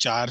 4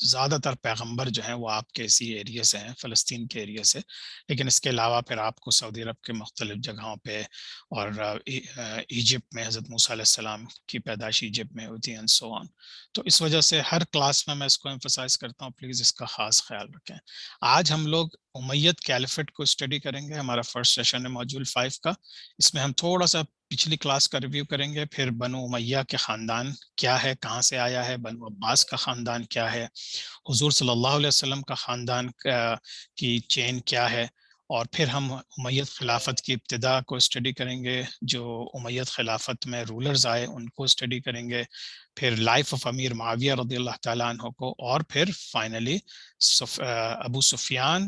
زیادہ تر پیغمبر جو ہیں وہ آپ کے اسی ایریا سے ہیں، فلسطین کے ایریا سے، لیکن اس کے علاوہ پھر آپ کو سعودی عرب کے مختلف جگہوں پہ اور ایجپٹ میں حضرت موسیٰ علیہ السلام کی پیدائش ایجپٹ میں ہوئی تھی اینڈ سو آن. تو اس وجہ سے ہر کلاس میں اس کو ایمفسائز کرتا ہوں، پلیز اس کا خاص خیال رکھیں. آج ہم لوگ امیت کیلیفٹ کو اسٹڈی کریں گے، ہمارا فرسٹ سیشن ہے موڈیول 5 کا. اس میں ہم تھوڑا سا پچھلی کلاس کا ریویو کریں گے، پھر بنو امیہ کے خاندان کیا ہے، کہاں سے آیا ہے، بنو عباس کا خاندان کیا ہے، حضور صلی اللہ علیہ وسلم کا خاندان کی چین کیا ہے، اور پھر ہم امیت خلافت کی ابتدا کو اسٹڈی کریں گے، جو امیت خلافت میں رولرز آئے ان کو اسٹڈی کریں گے، پھر لائف آف امیر معاویہ رضی اللہ تعالیٰ عنہ کو، اور پھر فائنلی ابو سفیان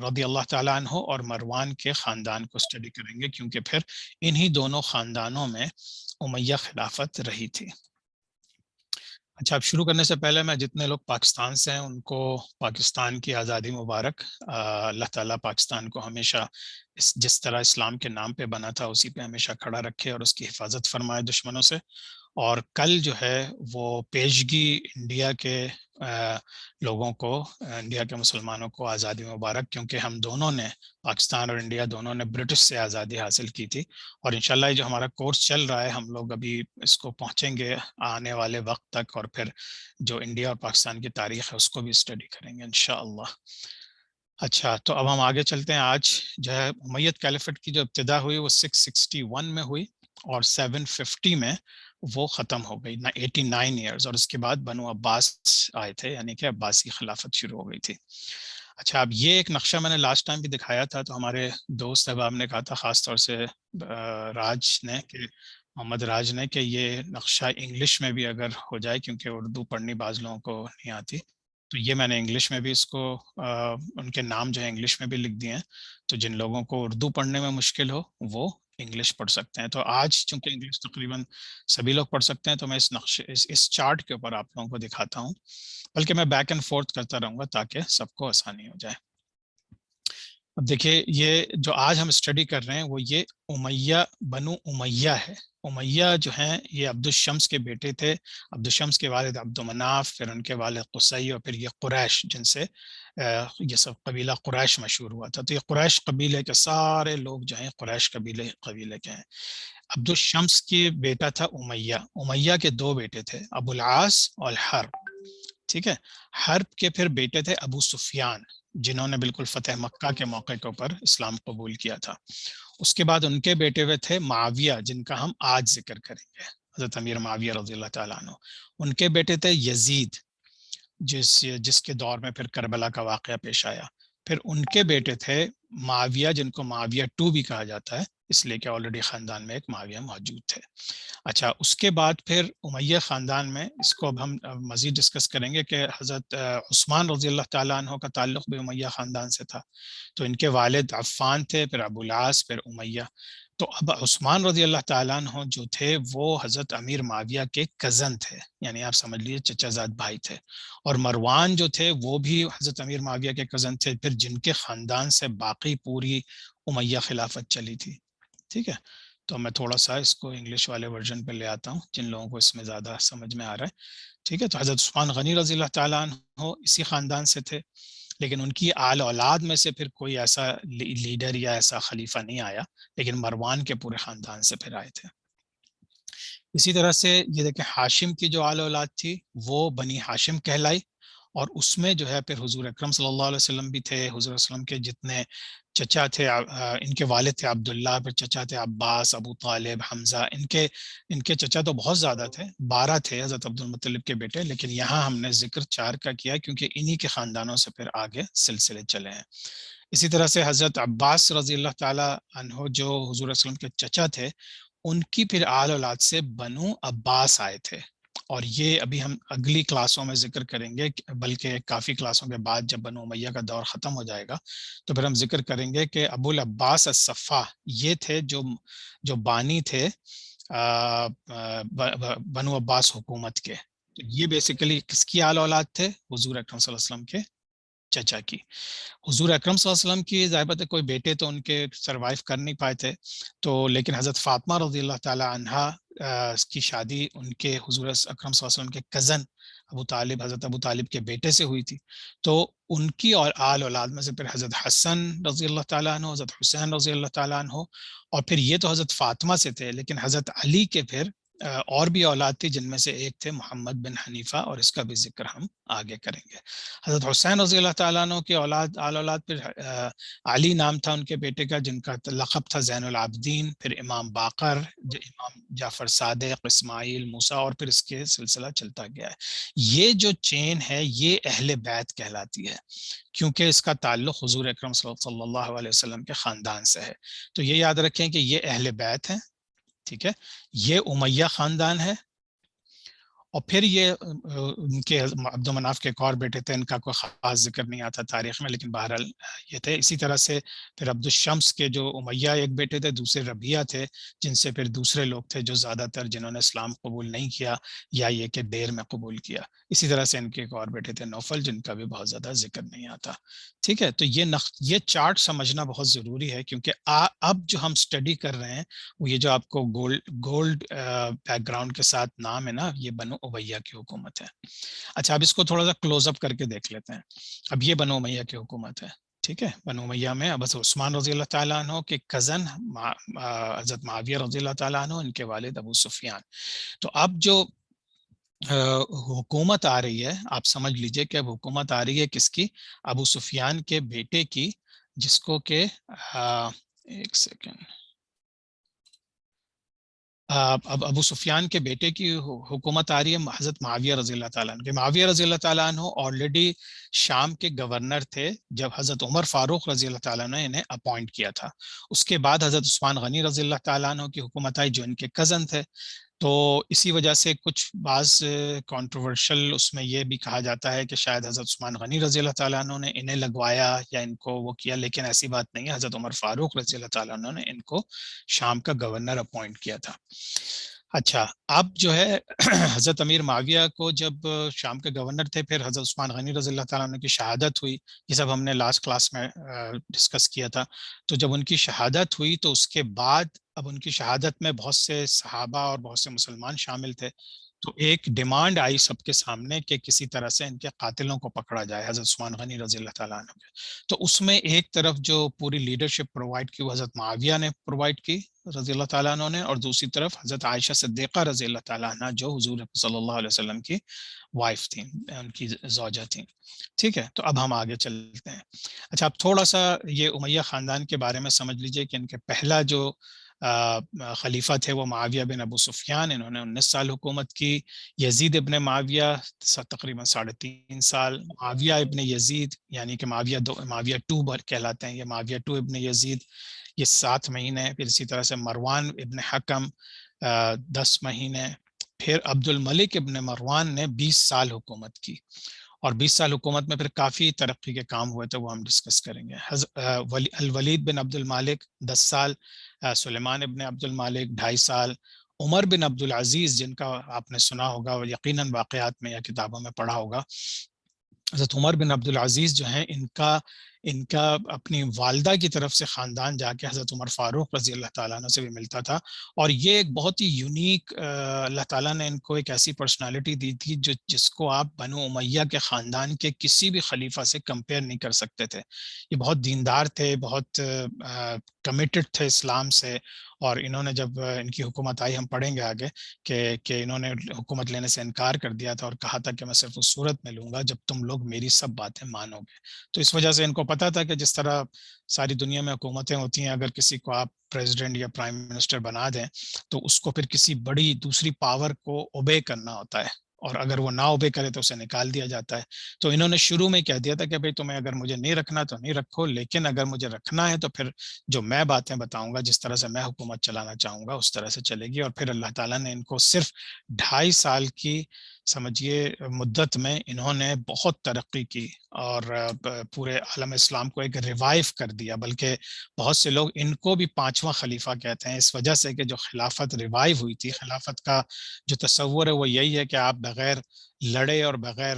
رضی اللہ تعالیٰ عنہ اور مروان کے خاندان کو اسٹڈی کریں گے، کیونکہ پھر انہی دونوں خاندانوں میں امیہ خلافت رہی تھی. اچھا، اب شروع کرنے سے پہلے میں جتنے لوگ پاکستان سے ہیں ان کو پاکستان کی آزادی مبارک. اللہ تعالیٰ پاکستان کو ہمیشہ جس طرح اسلام کے نام پہ بنا تھا اسی پہ ہمیشہ کھڑا رکھے اور اس کی حفاظت فرمائے دشمنوں سے. اور کل جو ہے وہ پیشگی انڈیا کے لوگوں کو، انڈیا کے مسلمانوں کو آزادی مبارک، کیونکہ ہم دونوں نے، پاکستان اور انڈیا دونوں نے برٹش سے آزادی حاصل کی تھی. اور انشاءاللہ یہ جو ہمارا کورس چل رہا ہے ہم لوگ ابھی اس کو پہنچیں گے آنے والے وقت تک، اور پھر جو انڈیا اور پاکستان کی تاریخ ہے اس کو بھی اسٹڈی کریں گے انشاءاللہ. اچھا، تو اب ہم آگے چلتے ہیں. آج جو ہے امیت کیلیفٹ کی جو ابتدا ہوئی وہ 661 میں ہوئی اور 750 میں وہ ختم ہو گئی، 89 ایئرز. اور اس کے بعد بنو عباس آئے تھے، یعنی کہ عباسی خلافت شروع ہو گئی تھی. اچھا، اب یہ ایک نقشہ میں نے لاسٹ ٹائم بھی دکھایا تھا، تو ہمارے دوست احباب نے کہا تھا، خاص طور سے راج نے، کہ محمد راج نے، کہ یہ نقشہ انگلش میں بھی اگر ہو جائے، کیونکہ اردو پڑھنی بعض لوگوں کو نہیں آتی، تو یہ میں نے انگلش میں بھی اس کو ان کے نام جو ہے انگلش میں بھی لکھ دیے ہیں، تو جن لوگوں کو اردو پڑھنے میں مشکل ہو وہ انگلش پڑھ سکتے ہیں. تو آج چونکہ انگلش تقریباً سبھی لوگ پڑھ سکتے ہیں، تو میں اس نقشے اس چارٹ کے اوپر آپ لوگوں کو دکھاتا ہوں، بلکہ میں بیک اینڈ فورتھ کرتا رہوں گا تاکہ سب کو آسانی ہو جائے. اب دیکھیے، یہ جو آج ہم اسٹڈی کر رہے ہیں وہ یہ امیہ، بنو امیہ ہے. امیہ جو ہیں یہ عبد الشمس کے بیٹے تھے. عبد الشمس کے والد عبد مناف، پھر ان کے والد قصی، اور پھر یہ قریش، جن سے یہ سب قبیلہ قریش مشہور ہوا تھا. تو یہ قریش قبیلے کے سارے لوگ جو ہیں قریش قبیلے کے ہیں. عبد الشمس کی بیٹا تھا امیہ. امیہ کے دو بیٹے تھے، ابو العاص اور حرب. ٹھیک ہے، حرب کے پھر بیٹے تھے ابو سفیان، جنہوں نے بالکل فتح مکہ کے موقع کے اوپر اسلام قبول کیا تھا. اس کے بعد ان کے بیٹے ہوئے تھے معاویہ، جن کا ہم آج ذکر کریں گے، حضرت امیر معاویہ رضی اللہ تعالیٰ عنہ. ان کے بیٹے تھے یزید، جس کے دور میں پھر کربلا کا واقعہ پیش آیا. پھر ان کے بیٹے تھے معاویہ، جن کو معاویہ 2 بھی کہا جاتا ہے، اس لیے کہ آلریڈی خاندان میں ایک معاویہ موجود تھے. اچھا، اس کے بعد پھر امیہ خاندان میں، اس کو اب ہم مزید ڈسکس کریں گے، کہ حضرت عثمان رضی اللہ تعالیٰ عنہ کا تعلق بھی امیہ خاندان سے تھا. تو ان کے والد عفان تھے، پھر ابو العاص، پھر امیہ. تو اب عثمان رضی اللہ تعالیٰ عنہ جو تھے وہ حضرت امیر معاویہ کے کزن تھے، یعنی آپ سمجھ لیجیے چچا زاد بھائی تھے. اور مروان جو تھے وہ بھی حضرت امیر معاویہ کے کزن تھے، پھر جن کے خاندان سے باقی پوری امیہ خلافت چلی تھی. ٹھیک ہے، تو میں تھوڑا سا اس کو انگلش والے ورژن پہ لے آتا ہوں جن لوگوں کو اس میں زیادہ سمجھ میں آ رہا ہے. ٹھیک ہے، تو حضرت عثمان غنی رضی اللہ تعالیٰ عنہ اسی خاندان سے تھے، لیکن ان کی آل اولاد میں سے پھر کوئی ایسا لیڈر یا ایسا خلیفہ نہیں آیا، لیکن مروان کے پورے خاندان سے پھر آئے تھے. اسی طرح سے یہ دیکھیں، ہاشم کی جو آل اولاد تھی وہ بنی ہاشم کہلائی، اور اس میں جو ہے پھر حضور اکرم صلی اللہ علیہ وسلم بھی تھے. حضور وسلم کے جتنے چچا تھے، ان کے والد تھے عبداللہ، پھر چچا تھے عباس، ابو طالب، حمزہ. ان کے چچا تو بہت زیادہ تھے، 12 تھے حضرت عبد المطلب کے بیٹے، لیکن یہاں ہم نے ذکر 4 کا کیا کیونکہ انہی کے خاندانوں سے پھر آگے سلسلے چلے ہیں. اسی طرح سے حضرت عباس رضی اللہ تعالی عنہ جو حضور وسلم کے چچا تھے، ان کی پھر آل اولاد سے بنو عباس آئے تھے. اور یہ ابھی ہم اگلی کلاسوں میں ذکر کریں گے، بلکہ کافی کلاسوں کے بعد جب بنو امیہ کا دور ختم ہو جائے گا تو پھر ہم ذکر کریں گے کہ ابو العباس الصفا یہ تھے جو بانی تھے بنو عباس حکومت کے. تو یہ بیسیکلی کس کی آل اولاد تھے؟ حضور اکرم صلی اللہ علیہ وسلم کے چچا کی. حضور اکرم صلی اللہ علیہ وسلم کی ظاہر بات ہے کوئی بیٹے تو ان کے سروائیو کر نہیں پائے تھے، تو لیکن حضرت فاطمہ رضی اللہ تعالی عنہا کی شادی ان کے حضور اکرم صلی اللہ علیہ وسلم کے کزن ابو طالب، حضرت ابو طالب کے بیٹے سے ہوئی تھی. تو ان کی اور آل اولاد میں سے پھر حضرت حسن رضی اللہ تعالیٰ عنہ، حضرت حسین رضی اللہ تعالیٰ عنہ، اور پھر یہ تو حضرت فاطمہ سے تھے، لیکن حضرت علی کے پھر اور بھی اولاد تھی، جن میں سے ایک تھے محمد بن حنیفہ، اور اس کا بھی ذکر ہم آگے کریں گے. حضرت حسین رضی اللہ تعالیٰ عنہ کے اولاد آل اولاد پھر علی نام تھا ان کے بیٹے کا، جن کا لقب تھا زین العابدین، پھر امام باقر، امام جعفر صادق، اسماعیل، موسیٰ، اور پھر اس کے سلسلہ چلتا گیا ہے. یہ جو چین ہے یہ اہل بیت کہلاتی ہے، کیونکہ اس کا تعلق حضور اکرم صلی اللہ علیہ وسلم کے خاندان سے ہے. تو یہ یاد رکھیں کہ یہ اہل بیت ہیں، ٹھیک ہے. یہ امیہ خاندان ہے، اور پھر یہ ان کے عبد مناف کے ایک اور بیٹے تھے، ان کا کوئی خاص ذکر نہیں آتا تاریخ میں، لیکن بہرحال یہ تھے. اسی طرح سے پھر عبد الشمس کے جو امیہ ایک بیٹے تھے، دوسرے ربیعہ تھے، جن سے پھر دوسرے لوگ تھے جو زیادہ تر جنہوں نے اسلام قبول نہیں کیا یا یہ کہ دیر میں قبول کیا. اسی طرح سے ان کے ایک اور بیٹے تھے نوفل، جن کا بھی بہت زیادہ ذکر نہیں آتا. ٹھیک ہے. تو یہ چارٹ سمجھنا بہت ضروری ہے، کیونکہ اب جو ہم سٹڈی کر رہے ہیں وہ یہ جو آپ کو گولڈ بیک گراؤنڈ کے ساتھ نام ہے نا، یہ بنو امیہ کی حکومت ہے. اچھا، اب اس کو تھوڑا سا کلوز اپ کر کے دیکھ لیتے ہیں. اب یہ بنو امیہ کی حکومت ہے، ٹھیک ہے. بنو امیہ میں اب عثمان رضی اللہ تعالیٰ عنہ کے کزن حضرت معاویہ رضی اللہ تعالیٰ عنہ، ان کے والد ابو سفیان. تو اب جو حکومت آ رہی ہے، آپ سمجھ لیجئے کہ اب حکومت آ رہی ہے کس کی؟ ابو سفیان کے بیٹے کی، جس کو کہ ایک سیکنڈ، اب ابو سفیان کے بیٹے کی حکومت آ رہی ہے حضرت معاویہ رضی اللہ تعالیٰ عنہ. معاویہ رضی اللہ تعالیٰ عنہ آلریڈی شام کے گورنر تھے جب حضرت عمر فاروق رضی اللہ تعالیٰ عنہ انہیں اپوائنٹ کیا تھا. اس کے بعد حضرت عثمان غنی رضی اللہ تعالیٰ عنہ کی حکومت آئی، جو ان کے کزن تھے. تو اسی وجہ سے کچھ بعض کنٹروورشل اس میں یہ بھی کہا جاتا ہے کہ شاید حضرت عثمان غنی رضی اللہ تعالیٰ عنہ نے انہیں لگوایا یا ان کو وہ کیا، لیکن ایسی بات نہیں ہے. حضرت عمر فاروق رضی اللہ تعالیٰ عنہ نے ان کو شام کا گورنر اپوائنٹ کیا تھا. اچھا، اب جو ہے حضرت امیر معاویہ کو جب شام کے گورنر تھے، پھر حضرت عثمان غنی رضی اللہ تعالیٰ عنہ کی شہادت ہوئی. یہ سب ہم نے لاسٹ کلاس میں ڈسکس کیا تھا. تو جب ان کی شہادت ہوئی تو اس کے بعد اب ان کی شہادت میں بہت سے صحابہ اور بہت سے مسلمان شامل تھے. تو ایک ڈیمانڈ آئی سب کے سامنے کہ کسی طرح سے ان کے قاتلوں کو پکڑا جائے، حضرت عثمان غنی رضی اللہ تعالیٰ عنہ کے. تو اس میں ایک طرف جو پوری لیڈرشپ پرووائڈ کی وہ حضرت معاویہ نے پرووائڈ کی رضی اللہ تعالیٰ عنہ نے، اور دوسری طرف حضرت عائشہ صدیقہ رضی اللہ تعالیٰ عنہ، جو حضور صلی اللہ علیہ وسلم کی وائف تھیں، ان کی زوجہ تھیں. ٹھیک ہے. تو اب ہم آگے چلتے ہیں. اچھا، اب تھوڑا سا یہ امیہ خاندان کے بارے میں سمجھ لیجئے کہ ان کے پہلا جو خلیفہ تھے وہ معاویہ بن ابو سفیان. انہوں نے 19 سال حکومت کی. یزید ابن معاویہ تقریباً 3.5 سال. معاویہ ابن یزید، یعنی کہ معاویہ 2 کہلاتے ہیں، یہ معاویہ 2 ابن یزید، یہ 7 مہینے. پھر اسی طرح سے مروان ابن حکم 10 مہینے. پھر عبد الملک ابن مروان نے 20 سال حکومت کی، اور 20 سال حکومت میں پھر کافی ترقی کے کام ہوئے تھے، وہ ہم ڈسکس کریں گے. الولید بن عبد المالک 10 سال. سلیمان ابن عبد المالک 2.5 سال. عمر بن عبد العزیز، جن کا آپ نے سنا ہوگا اور یقیناً واقعات میں یا کتابوں میں پڑھا ہوگا، حضرت عمر بن عبد العزیز جو ہیں، ان کا اپنی والدہ کی طرف سے خاندان جا کے حضرت عمر فاروق رضی اللہ تعالیٰ عنہ سے بھی ملتا تھا. اور یہ ایک بہت ہی یونیک، اللہ تعالیٰ نے ان کو ایک ایسی پرسنالٹی دی تھی جس کو آپ بنو امیہ کے خاندان کے کسی بھی خلیفہ سے کمپیئر نہیں کر سکتے تھے. یہ بہت دیندار تھے، بہت کمیٹڈ تھے اسلام سے. اور انہوں نے جب ان کی حکومت آئی، ہم پڑھیں گے آگے کہ انہوں نے حکومت لینے سے انکار کر دیا تھا اور کہا تھا کہ میں صرف اس صورت میں لوں گا جب تم لوگ میری سب باتیں مانو گے. تو اس وجہ سے ان کو پتا تھا کہ جس طرح ساری دنیا میں حکومتیں ہوتی ہیں، اگر کسی کو آپ پریزیڈنٹ یا پرائم منسٹر بنا دیں تو اس کو پھر کسی بڑی دوسری پاور کو اوبے کرنا ہوتا ہے، اور اگر وہ نہ اوبے کرے تو اسے نکال دیا جاتا ہے. تو انہوں نے شروع میں کہہ دیا تھا کہ بھئی تمہیں اگر مجھے نہیں رکھنا تو نہیں رکھو، لیکن اگر مجھے رکھنا ہے تو پھر جو میں باتیں بتاؤں گا، جس طرح سے میں حکومت چلانا چاہوں گا، اس طرح سے چلے گی. اور پھر اللہ تعالیٰ نے ان کو صرف 2.5 سال کی سمجھیے مدت میں انہوں نے بہت ترقی کی اور پورے عالم اسلام کو ایک ریوائیو کر دیا. بلکہ بہت سے لوگ ان کو بھی 5واں خلیفہ کہتے ہیں، اس وجہ سے کہ جو خلافت ریوائیو ہوئی تھی. خلافت کا جو تصور ہے وہ یہی ہے کہ آپ بغیر لڑے اور بغیر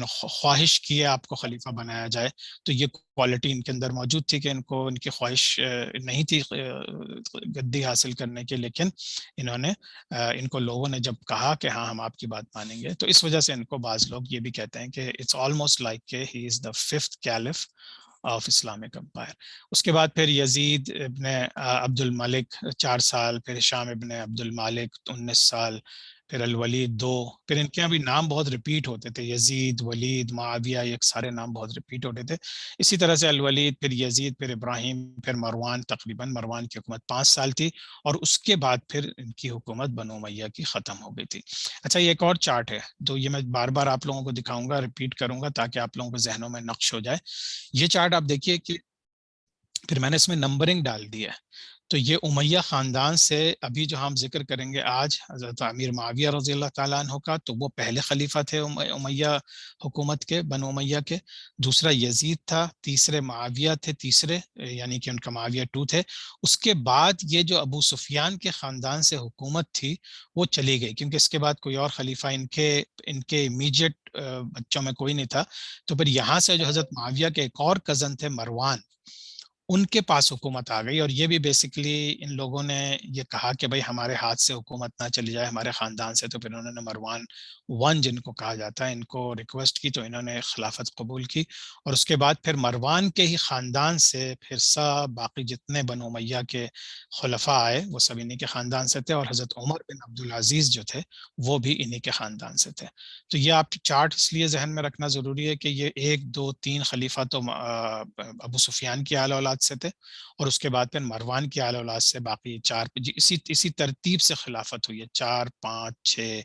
خواہش کیے آپ کو خلیفہ بنایا جائے. تو یہ کوالٹی ان کے اندر موجود تھی کہ ان کو ان کی خواہش نہیں تھی گدی حاصل کرنے کی، لیکن انہوں نے ان کو لوگوں نے جب کہا کہ ہاں ہم آپ کی بات مانیں گے، تو اس وجہ سے ان کو بعض لوگ یہ بھی کہتے ہیں کہ اٹس آلموسٹ لائک کہ he is the fifth caliph of Islamic empire. اس کے بعد پھر یزید ابن عبد الملک 4 سال، پھر ہشام ابن عبد المالک 19 سال، پھر الولید 2. پھر ان کے بھی نام بہت ریپیٹ ہوتے تھے، یزید، ولید، معاویہ، یہ سارے نام بہت ریپیٹ ہوتے تھے. اسی طرح سے الولید، پھر یزید، پھر ابراہیم، پھر مروان. تقریباً مروان کی حکومت 5 سال تھی، اور اس کے بعد پھر ان کی حکومت بنو امیہ کی ختم ہو گئی تھی. اچھا، یہ ایک اور چارٹ ہے تو یہ میں بار بار آپ لوگوں کو دکھاؤں گا، ریپیٹ کروں گا تاکہ آپ لوگوں کو ذہنوں میں نقش ہو جائے. یہ چارٹ آپ دیکھیے کہ پھر میں نے اس میں نمبرنگ ڈال دی ہے. تو یہ امیہ خاندان سے ابھی جو ہم ذکر کریں گے آج حضرت امیر معاویہ رضی اللہ تعالیٰ عنہ کا، تو وہ پہلے خلیفہ تھے امیہ حکومت کے، بنو امیہ کے. دوسرا یزید تھا، تیسرے معاویہ تھے، تیسرے یعنی کہ ان کا معاویہ 2 تھے. اس کے بعد یہ جو ابو سفیان کے خاندان سے حکومت تھی وہ چلی گئی، کیونکہ اس کے بعد کوئی اور خلیفہ ان کے امیجیٹ بچوں میں کوئی نہیں تھا. تو پھر یہاں سے جو حضرت معاویہ کے ایک اور کزن تھے مروان، ان کے پاس حکومت آ گئی. اور یہ بھی بیسیکلی ان لوگوں نے یہ کہا کہ بھئی ہمارے ہاتھ سے حکومت نہ چلی جائے ہمارے خاندان سے. تو پھر انہوں نے مروان 1 جن کو کہا جاتا ہے، ان کو ریکویسٹ کی، تو انہوں نے خلافت قبول کی. اور اس کے بعد پھر مروان کے ہی خاندان سے پھر سب باقی جتنے بنو امیہ کے خلفاء آئے وہ سب انہی کے خاندان سے تھے، اور حضرت عمر بن عبدالعزیز جو تھے وہ بھی انہی کے خاندان سے تھے. تو یہ آپ چارٹ اس لیے ذہن میں رکھنا ضروری ہے کہ یہ 1 2 3 خلیفہ تو ابو سفیان کی آل اولاد سے تھے، اور اس کے بعد پھر مروان کی آل اولاد سے باقی 4 اسی ترتیب سے خلافت ہوئی ہے، 4 5 6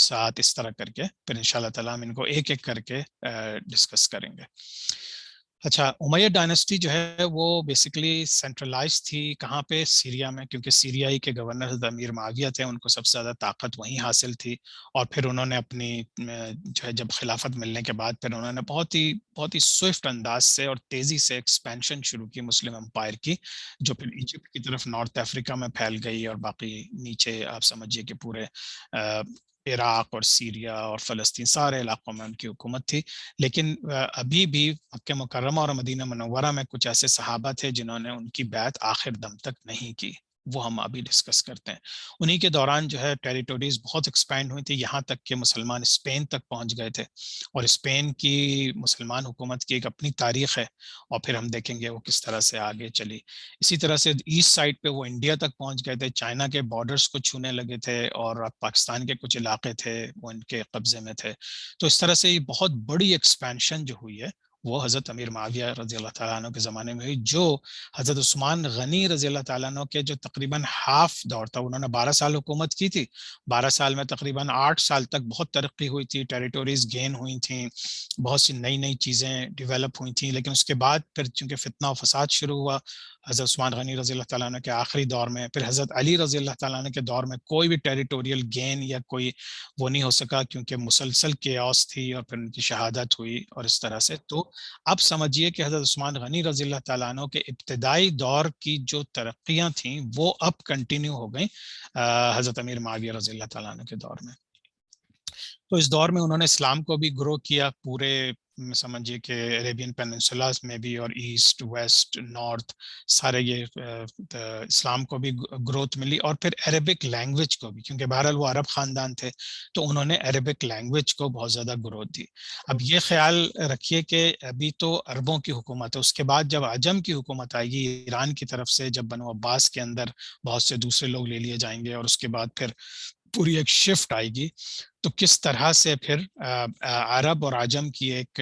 7 اس طرح کر کے. پھر انشاءاللہ تعالیٰ ہم ان کو ایک ایک کر کے ڈسکس کریں گے. اچھا، امیہ ڈائنسٹی جو ہے وہ بیسیکلی سینٹرلائز تھی کہاں پہ؟ سیریا میں، کیونکہ سیریائی کے گورنر حضرت امیر معاویہ تھے، ان کو سب سے زیادہ طاقت وہیں حاصل تھی. اور پھر انہوں نے اپنی جو ہے جب خلافت ملنے کے بعد پھر انہوں نے بہت ہی سوئفٹ انداز سے اور تیزی سے ایکسپینشن شروع کی مسلم امپائر کی، جو پھر ایجپٹ کی طرف نارتھ افریقہ میں پھیل گئی، اور باقی نیچے آپ سمجھیے کہ پورے عراق اور سیریا اور فلسطین سارے علاقوں میں ان کی حکومت تھی. لیکن ابھی بھی مکہ مکرمہ اور مدینہ منورہ میں کچھ ایسے صحابہ تھے جنہوں نے ان کی بیعت آخر دم تک نہیں کی، وہ ہم ابھی ڈسکس کرتے ہیں. انہی کے دوران جو ہے ٹیریٹوریز بہت ایکسپینڈ ہوئی تھی، یہاں تک کہ مسلمان اسپین تک پہنچ گئے تھے. اور اسپین کی مسلمان حکومت کی ایک اپنی تاریخ ہے، اور پھر ہم دیکھیں گے وہ کس طرح سے آگے چلی. اسی طرح سے ایسٹ سائڈ پہ وہ انڈیا تک پہنچ گئے تھے، چائنا کے بارڈرز کو چھونے لگے تھے، اور پاکستان کے کچھ علاقے تھے وہ ان کے قبضے میں تھے. تو اس طرح سے یہ بہت بڑی ایکسپینشن جو ہوئی ہے وہ حضرت امیر معاویہ رضی اللہ تعالیٰ عنہ کے زمانے میں ہوئی، جو حضرت عثمان غنی رضی اللہ تعالیٰ عنہ کے جو تقریباً ہاف دور تھا، انہوں نے 12 سال حکومت کی تھی. 12 سال میں تقریباً 8 سال تک بہت ترقی ہوئی تھی، ٹیریٹوریز گین ہوئی تھیں، بہت سی نئی چیزیں ڈیولپ ہوئی تھیں. لیکن اس کے بعد پھر چونکہ فتنہ و فساد شروع ہوا حضرت عثمان غنی رضی اللہ تعالیٰ عنہ کے آخری دور میں، پھر حضرت علی رضی اللہ تعالیٰ عنہ کے دور میں کوئی بھی ٹیریٹوریل گین یا کوئی وہ نہیں ہو سکا، کیونکہ مسلسل کیاس تھی، اور پھر ان کی شہادت ہوئی اور اس طرح سے. تو اب سمجھیے کہ حضرت عثمان غنی رضی اللہ تعالیٰ عنہ کے ابتدائی دور کی جو ترقیاں تھیں وہ اب کنٹینیو ہو گئیں حضرت امیر معاویہ رضی اللہ تعالیٰ عنہ کے دور میں. تو اس دور میں انہوں نے اسلام کو بھی گرو کیا، پورے سمجھیے کہ عربین پیننسولاز میں بھی، اور ایسٹ ویسٹ نارتھ سارے یہ اسلام کو بھی گروتھ ملی، اور پھر عربک لینگویج کو بھی، کیونکہ بہرحال وہ عرب خاندان تھے تو انہوں نے عربک لینگویج کو بہت زیادہ گروتھ دی. اب یہ خیال رکھیے کہ ابھی تو عربوں کی حکومت ہے، اس کے بعد جب عجم کی حکومت آئے گی ایران کی طرف سے، جب بنو عباس کے اندر بہت سے دوسرے لوگ لے لیے جائیں گے، اور اس کے بعد پھر پوری ایک شفٹ آئے گی، تو کس طرح سے پھر عرب اور عجم کی ایک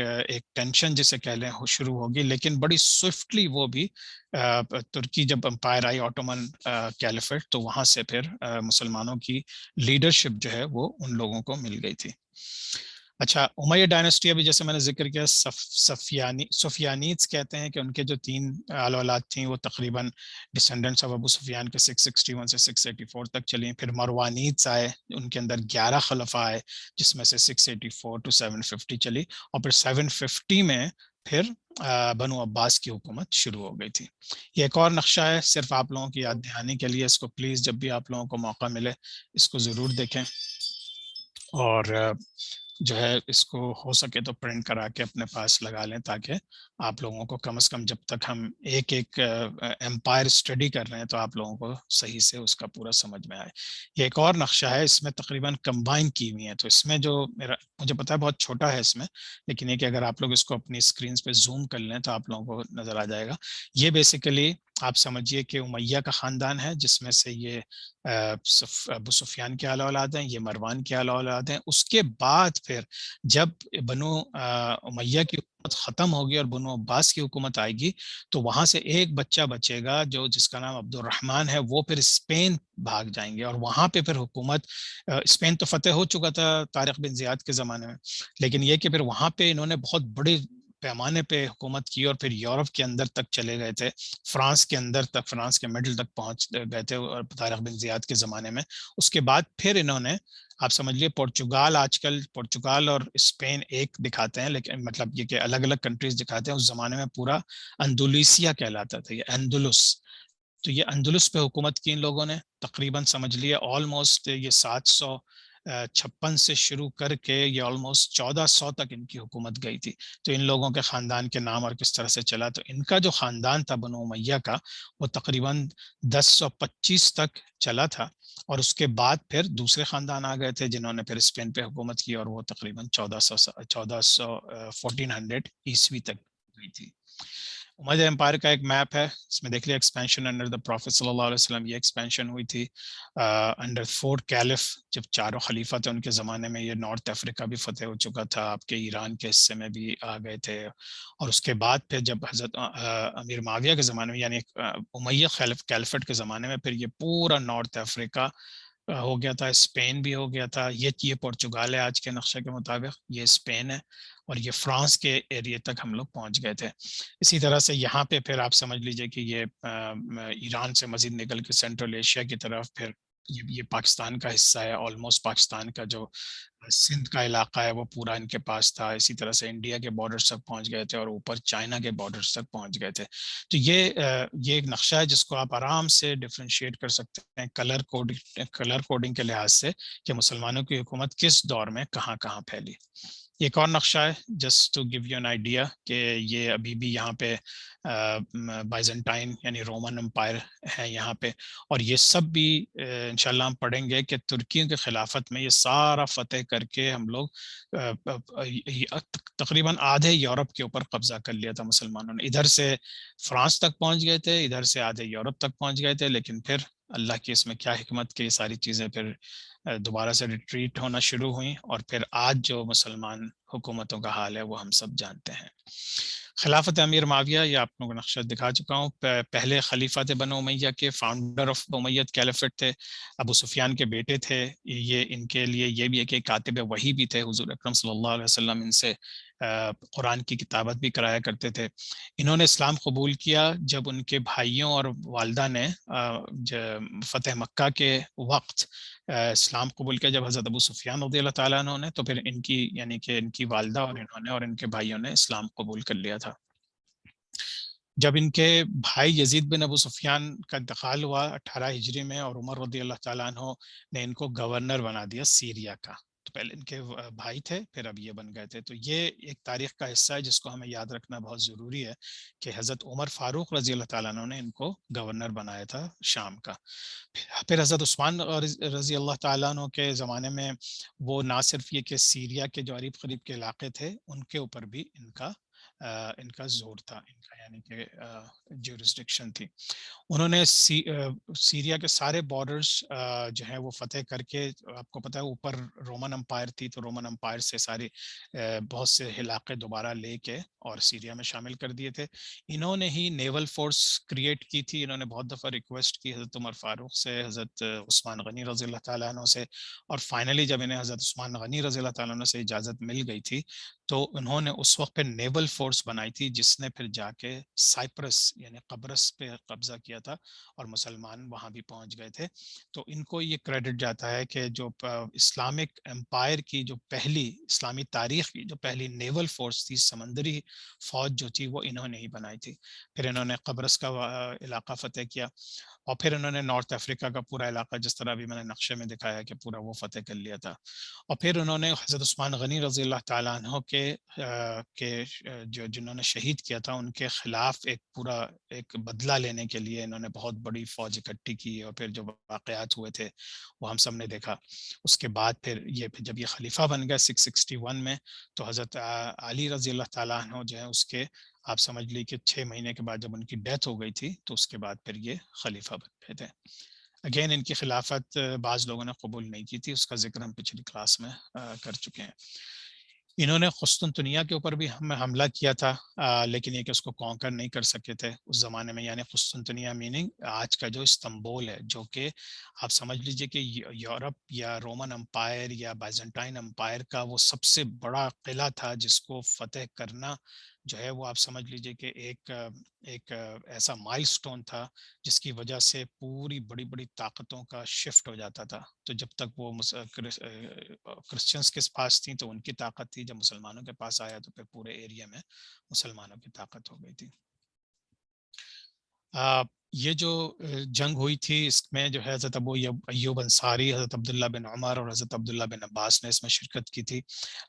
ٹینشن جسے کہہ لیں شروع ہوگی. لیکن بڑی سوئفٹلی وہ بھی ترکی جب امپائر آئی آٹومن کیلیفیٹ، تو وہاں سے پھر مسلمانوں کی لیڈرشپ جو ہے وہ ان لوگوں کو مل گئی تھی. اچھا، امیہ ڈائنسٹی ابھی جیسے میں نے ذکر کیا سفیانیز کہتے ہیں کہ ان کے جو 3 آل اولاد تھیں وہ تقریباً ڈسینڈنٹس آف ابو سفیان کے 661 سے 684 تک چلیں. پھر مروانیز آئے، ان کے اندر 11 خلفاء آئے جس میں سے 684 to 750 چلی، اور پھر 750 میں پھر بنو عباس کی حکومت شروع ہو گئی تھی. یہ ایک اور نقشہ ہے صرف آپ لوگوں کی یاد دہانی کے لیے، اس کو پلیز جب بھی آپ لوگوں کو موقع ملے اس کو ضرور دیکھیں. اور جو ہے اس کو ہو سکے تو پرنٹ کرا کے اپنے پاس لگا لیں، تاکہ آپ لوگوں کو کم از کم جب تک ہم ایک ایک امپائر اسٹڈی کر رہے ہیں تو آپ لوگوں کو صحیح سے اس کا پورا سمجھ میں آئے۔ یہ ایک اور نقشہ ہے، اس میں تقریباً کمبائن کی ہوئی ہیں، تو اس میں جو مجھے پتا ہے بہت چھوٹا ہے اس میں، لیکن یہ کہ اگر آپ لوگ اس کو اپنی اسکرینز پہ زوم کر لیں تو آپ لوگوں کو نظر آ جائے گا۔ یہ بیسیکلی آپ سمجھیے کہ امیہ کا خاندان ہے، جس میں سے یہ ابو سفیان کے اعلیٰ اولاد ہیں، یہ مروان کے اعلیٰ اولاد ہیں۔ اس کے بعد پھر جب بنو امیہ کی حکومت ختم ہوگی اور بنو عباس کی حکومت آئے گی، تو وہاں سے ایک بچہ بچے گا جو جس کا نام عبد الرحمن ہے، وہ پھر اسپین بھاگ جائیں گے، اور وہاں پہ پھر حکومت، اسپین تو فتح ہو چکا تھا طارق بن زیاد کے زمانے میں، لیکن یہ کہ پھر وہاں پہ انہوں نے بہت بڑے پیمانے پہ حکومت کی، اور پھر یورپ کے اندر تک چلے گئے تھے، فرانس کے اندر تک، فرانس کے مڈل تک پہنچ گئے تھے طارق بن زیاد کے زمانے میں۔ اس کے بعد پھر انہوں نے، آپ سمجھ لیے پورچوگال، آج کل پورچوگال اور اسپین ایک دکھاتے ہیں، لیکن مطلب یہ کہ الگ الگ کنٹریز دکھاتے ہیں، اس زمانے میں پورا اندلسیہ کہلاتا تھا، یہ اندلس، تو یہ اندلس پہ حکومت کی ان لوگوں نے تقریباً سمجھ لیے آلموسٹ یہ 756 سے شروع کر کے یہ آلموسٹ 1400 تک ان کی حکومت گئی تھی۔ تو ان لوگوں کے خاندان کے نام اور کس طرح سے چلا، تو ان کا جو خاندان تھا بنو امیہ کا، وہ تقریباً 1025 تک چلا تھا، اور اس کے بعد پھر دوسرے خاندان آ گئے تھے جنہوں نے پھر اسپین پہ حکومت کی، اور وہ تقریباً 1400 تک گئی تھی۔ امویہ امپائر کا ایک میپ ہے، اس میں دیکھ لیا ایکسپینشن انڈر دا پروفیٹ صلی اللہ علیہ وسلم، یہ ایکسپینشن ہوئی تھی انڈر فورتھ کیلف، جب چاروں خلیفہ تھے ان کے زمانے میں، یہ نارتھ افریقہ بھی فتح ہو چکا تھا، آپ کے ایران کے حصے میں بھی آ گئے تھے، اور اس کے بعد پھر جب حضرت امیر معاویہ کے زمانے میں، یعنی امیہ کیلفٹ کے زمانے میں، پھر یہ پورا نارتھ افریقہ ہو گیا تھا، اسپین بھی ہو گیا تھا، یہ پورچوگال ہے آج کے نقشے کے مطابق، یہ اسپین ہے، اور یہ فرانس کے ایریے تک ہم لوگ پہنچ گئے تھے۔ اسی طرح سے یہاں پہ پھر آپ سمجھ لیجئے کہ یہ ایران سے مزید نکل کے سینٹرل ایشیا کی طرف، پھر یہ پاکستان کا حصہ ہے، آلموسٹ پاکستان کا جو سندھ کا علاقہ ہے وہ پورا ان کے پاس تھا، اسی طرح سے انڈیا کے بارڈرز تک پہنچ گئے تھے، اور اوپر چائنا کے بارڈرز تک پہنچ گئے تھے۔ تو یہ ایک نقشہ ہے جس کو آپ آرام سے ڈفرینشیٹ کر سکتے ہیں کلر کوڈنگ کے لحاظ سے، کہ مسلمانوں کی حکومت کس دور میں کہاں کہاں پھیلی۔ ایک اور نقشہ ہے just to give you an idea کہ یہ ابھی بھی یہاں پہ بائزنٹائن یعنی رومن امپائر ہے یہاں پہ، اور یہ سب بھی انشاءاللہ ہم پڑھیں گے کہ ترکیوں کے خلافت میں یہ سارا فتح کر کے ہم لوگ تقریباً آدھے یورپ کے اوپر قبضہ کر لیا تھا مسلمانوں نے، ادھر سے فرانس تک پہنچ گئے تھے، ادھر سے آدھے یورپ تک پہنچ گئے تھے، لیکن پھر اللہ کی اس میں کیا حکمت کہ یہ ساری چیزیں پھر دوبارہ سے ریٹریٹ ہونا شروع ہوئیں، اور پھر آج جو مسلمان حکومتوں کا حال ہے وہ ہم سب جانتے ہیں۔ خلافت امیر معاویہ، یہ آپ لوگوں کو نقشہ دکھا چکا ہوں، پہلے خلیفہ تھے بنو امیہ کے، فاؤنڈر آف امیہ کیلیفٹ تھے، ابو سفیان کے بیٹے تھے، یہ ان کے لیے یہ بھی ہے کہ کاتب وحی بھی تھے، حضور اکرم صلی اللہ علیہ وسلم ان سے قرآن کی کتابت بھی کرایا کرتے تھے۔ انہوں نے اسلام قبول کیا جب ان کے بھائیوں اور والدہ نے فتح مکہ کے وقت اسلام قبول کیا، جب حضرت ابو سفیان رضی اللہ تعالیٰ عنہ نے، تو پھر ان کی یعنی کہ ان کی والدہ اور انہوں نے اور ان کے بھائیوں نے اسلام قبول کر لیا تھا۔ جب ان کے بھائی یزید بن ابو سفیان کا انتقال ہوا 18 ہجری میں، اور عمر رضی اللہ تعالیٰ عنہ نے ان کو گورنر بنا دیا سیریا کا، تو پہلے ان کے بھائی تھے، پھر اب یہ بن گئے تھے۔ تو یہ ایک تاریخ کا حصہ ہے جس کو ہمیں یاد رکھنا بہت ضروری ہے کہ حضرت عمر فاروق رضی اللہ تعالیٰ عنہ نے ان کو گورنر بنایا تھا شام کا۔ پھر حضرت عثمان رضی اللہ تعالیٰ عنہ کے زمانے میں وہ نہ صرف یہ کہ سیریا کے جو قریب قریب کے علاقے تھے ان کے اوپر بھی ان کا زور تھا، ان کا یعنی کہ جورسڈکشن تھی۔ انہوں نے سیریا کے سارے بارڈرز جو ہیں وہ فتح کر کے، آپ کو پتہ ہے اوپر رومن امپائر تھی، تو رومن امپائر سے سارے بہت سے علاقے دوبارہ لے کے اور سیریا میں شامل کر دیے تھے۔ انہوں نے ہی نیول فورس کریٹ کی تھی، انہوں نے بہت دفعہ ریکویسٹ کی حضرت عمر فاروق سے، حضرت عثمان غنی رضی اللہ تعالیٰ عنہ سے، اور فائنلی جب انہیں حضرت عثمان غنی رضی اللہ تعالیٰ عنہ سے اجازت مل گئی تھی، تو انہوں نے اس وقت پہ نیول فورس فورس بنائی تھی جس نے پھر جا کے سائپرس یعنی قبرص پہ قبضہ کیا تھا اور مسلمان وہاں بھی پہنچ گئے تھے. تو ان کو یہ کریڈٹ جاتا ہے کہ جو اسلامک امپائر کی جو پہلی اسلامی تاریخ کی جو پہلی نیول فورس تھی, سمندری فوج جو تھی, وہ انہوں نے ہی بنائی تھی. پھر انہوں نے قبرص کا علاقہ فتح کیا اور پھر انہوں نے نارتھ افریقہ کا پورا علاقہ, جس طرح بھی میں نے نقشے میں دکھایا کہ پورا وہ فتح کر لیا تھا. اور پھر انہوں نے حضرت عثمان غنی رضی اللہ تعالیٰ عنہ کے جو جنہوں نے شہید کیا تھا ان کے خلاف ایک پورا ایک بدلہ لینے کے لیے انہوں نے بہت بڑی فوج اکٹھی کی, اور پھر جو واقعات ہوئے تھے وہ ہم سب نے دیکھا. اس کے بعد پھر جب یہ خلیفہ بن گیا 661 میں, تو حضرت علی رضی اللہ تعالیٰ عنہ جو ہے اس کے آپ سمجھ لی کہ 6 مہینے کے بعد جب ان کی ڈیتھ ہو گئی تھی تو اس کے بعد پھر یہ خلیفہ بن گئے تھے. اگین ان کی خلافت بعض لوگوں نے قبول نہیں کی تھی, اس کا ذکر ہم پچھلی کلاس میں کر چکے ہیں. انہوں نے قسطنطنیہ کے اوپر بھی حملہ کیا تھا, لیکن یہ کہ اس کو کانکر نہیں کر سکے تھے اس زمانے میں. یعنی قسطنطنیہ میننگ آج کا جو استنبول ہے, جو کہ آپ سمجھ لیجئے کہ یورپ یا رومن امپائر یا بائزنٹائن امپائر کا وہ سب سے بڑا قلعہ تھا, جس کو فتح کرنا جو ہے وہ آپ سمجھ لیجئے کہ ایک ایسا مائل سٹون تھا جس کی وجہ سے پوری بڑی بڑی طاقتوں کا شفٹ ہو جاتا تھا. تو جب تک وہ کرسچنز کے پاس تھیں تو ان کی طاقت تھی, جب مسلمانوں کے پاس آیا تو پھر پورے ایریا میں مسلمانوں کی طاقت ہو گئی تھی. یہ جو جنگ ہوئی تھی اس میں جو ہے حضرت ابو ایوب انصاری, حضرت عبداللہ بن عمر اور حضرت عبداللہ بن عباس نے اس میں شرکت کی تھی.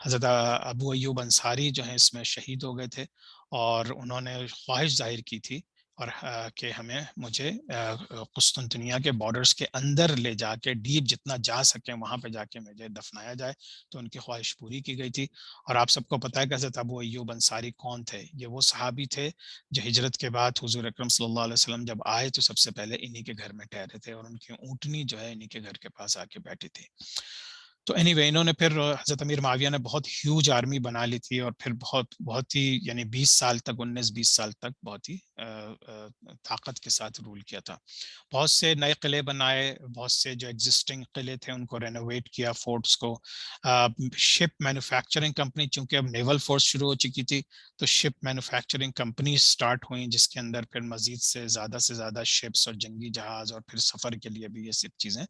حضرت ابو ایوب انصاری جو ہیں اس میں شہید ہو گئے تھے, اور انہوں نے خواہش ظاہر کی تھی اور کہ مجھے قسطنطنیہ کے بارڈرز کے اندر لے جا کے ڈیپ جتنا جا سکیں وہاں پہ جا کے مجھے دفنایا جائے. تو ان کی خواہش پوری کی گئی تھی. اور آپ سب کو پتہ ہے کہ حضرت ابو ایوب انصاری کون تھے. یہ وہ صحابی تھے جو ہجرت کے بعد حضور اکرم صلی اللہ علیہ وسلم جب آئے تو سب سے پہلے انہی کے گھر میں ٹھہرے تھے, اور ان کی اونٹنی جو ہے انہی کے گھر کے پاس آ کے بیٹھی تھی. تو اینی وے انہوں نے پھر حضرت امیر معاویہ نے بہت ہیوج آرمی بنا لی تھی, اور پھر بہت ہی یعنی 20 سال تک 19-20 سال تک بہت ہی طاقت کے ساتھ رول کیا تھا. بہت سے نئے قلعے بنائے, بہت سے جو ایگزسٹنگ قلعے تھے ان کو رینوویٹ کیا, فورٹس کو. شپ مینوفیکچرنگ کمپنی, چونکہ اب نیول فورس شروع ہو چکی تھی تو شپ مینوفیکچرنگ کمپنی سٹارٹ ہوئیں, جس کے اندر پھر مزید سے زیادہ شپس اور جنگی جہاز اور پھر سفر کے لیے بھی یہ سب چیزیں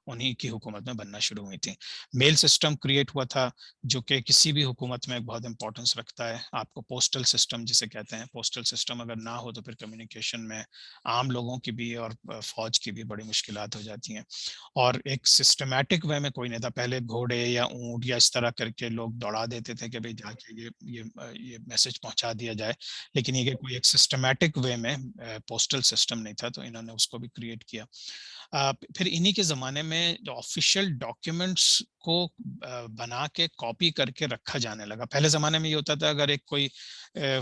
انہی کی حکومت میں بننا شروع ہوئی تھی. میل سسٹم کریٹ ہوا تھا جو کہ کسی بھی حکومت میں ایک بہت امپورٹنس رکھتا ہے. آپ کو پوسٹل سسٹم جسے کہتے ہیں, پوسٹل سسٹم اگر نہ ہو تو پھر کمیونیکیشن میں عام لوگوں کی بھی اور فوج کی بھی بڑی مشکلات ہو جاتی ہیں. اور ایک سسٹمیٹک وے میں کوئی نہیں تھا. پہلے گھوڑے یا اونٹ یا اس طرح کر کے لوگ دوڑا دیتے تھے کہ بھئی جا کے یہ میسج پہنچا دیا جائے, لیکن یہ کہ کوئی ایک سسٹمیٹک وے میں پوسٹل سسٹم نہیں تھا, تو انہوں نے اس کو بھی کریٹ کیا. پھر انہی کے زمانے میں جو آفیشیل ڈاکیومنٹس کو بنا کے کاپی کر کے رکھا جانے لگا. پہلے زمانے میں یہ ہوتا تھا اگر ایک کوئی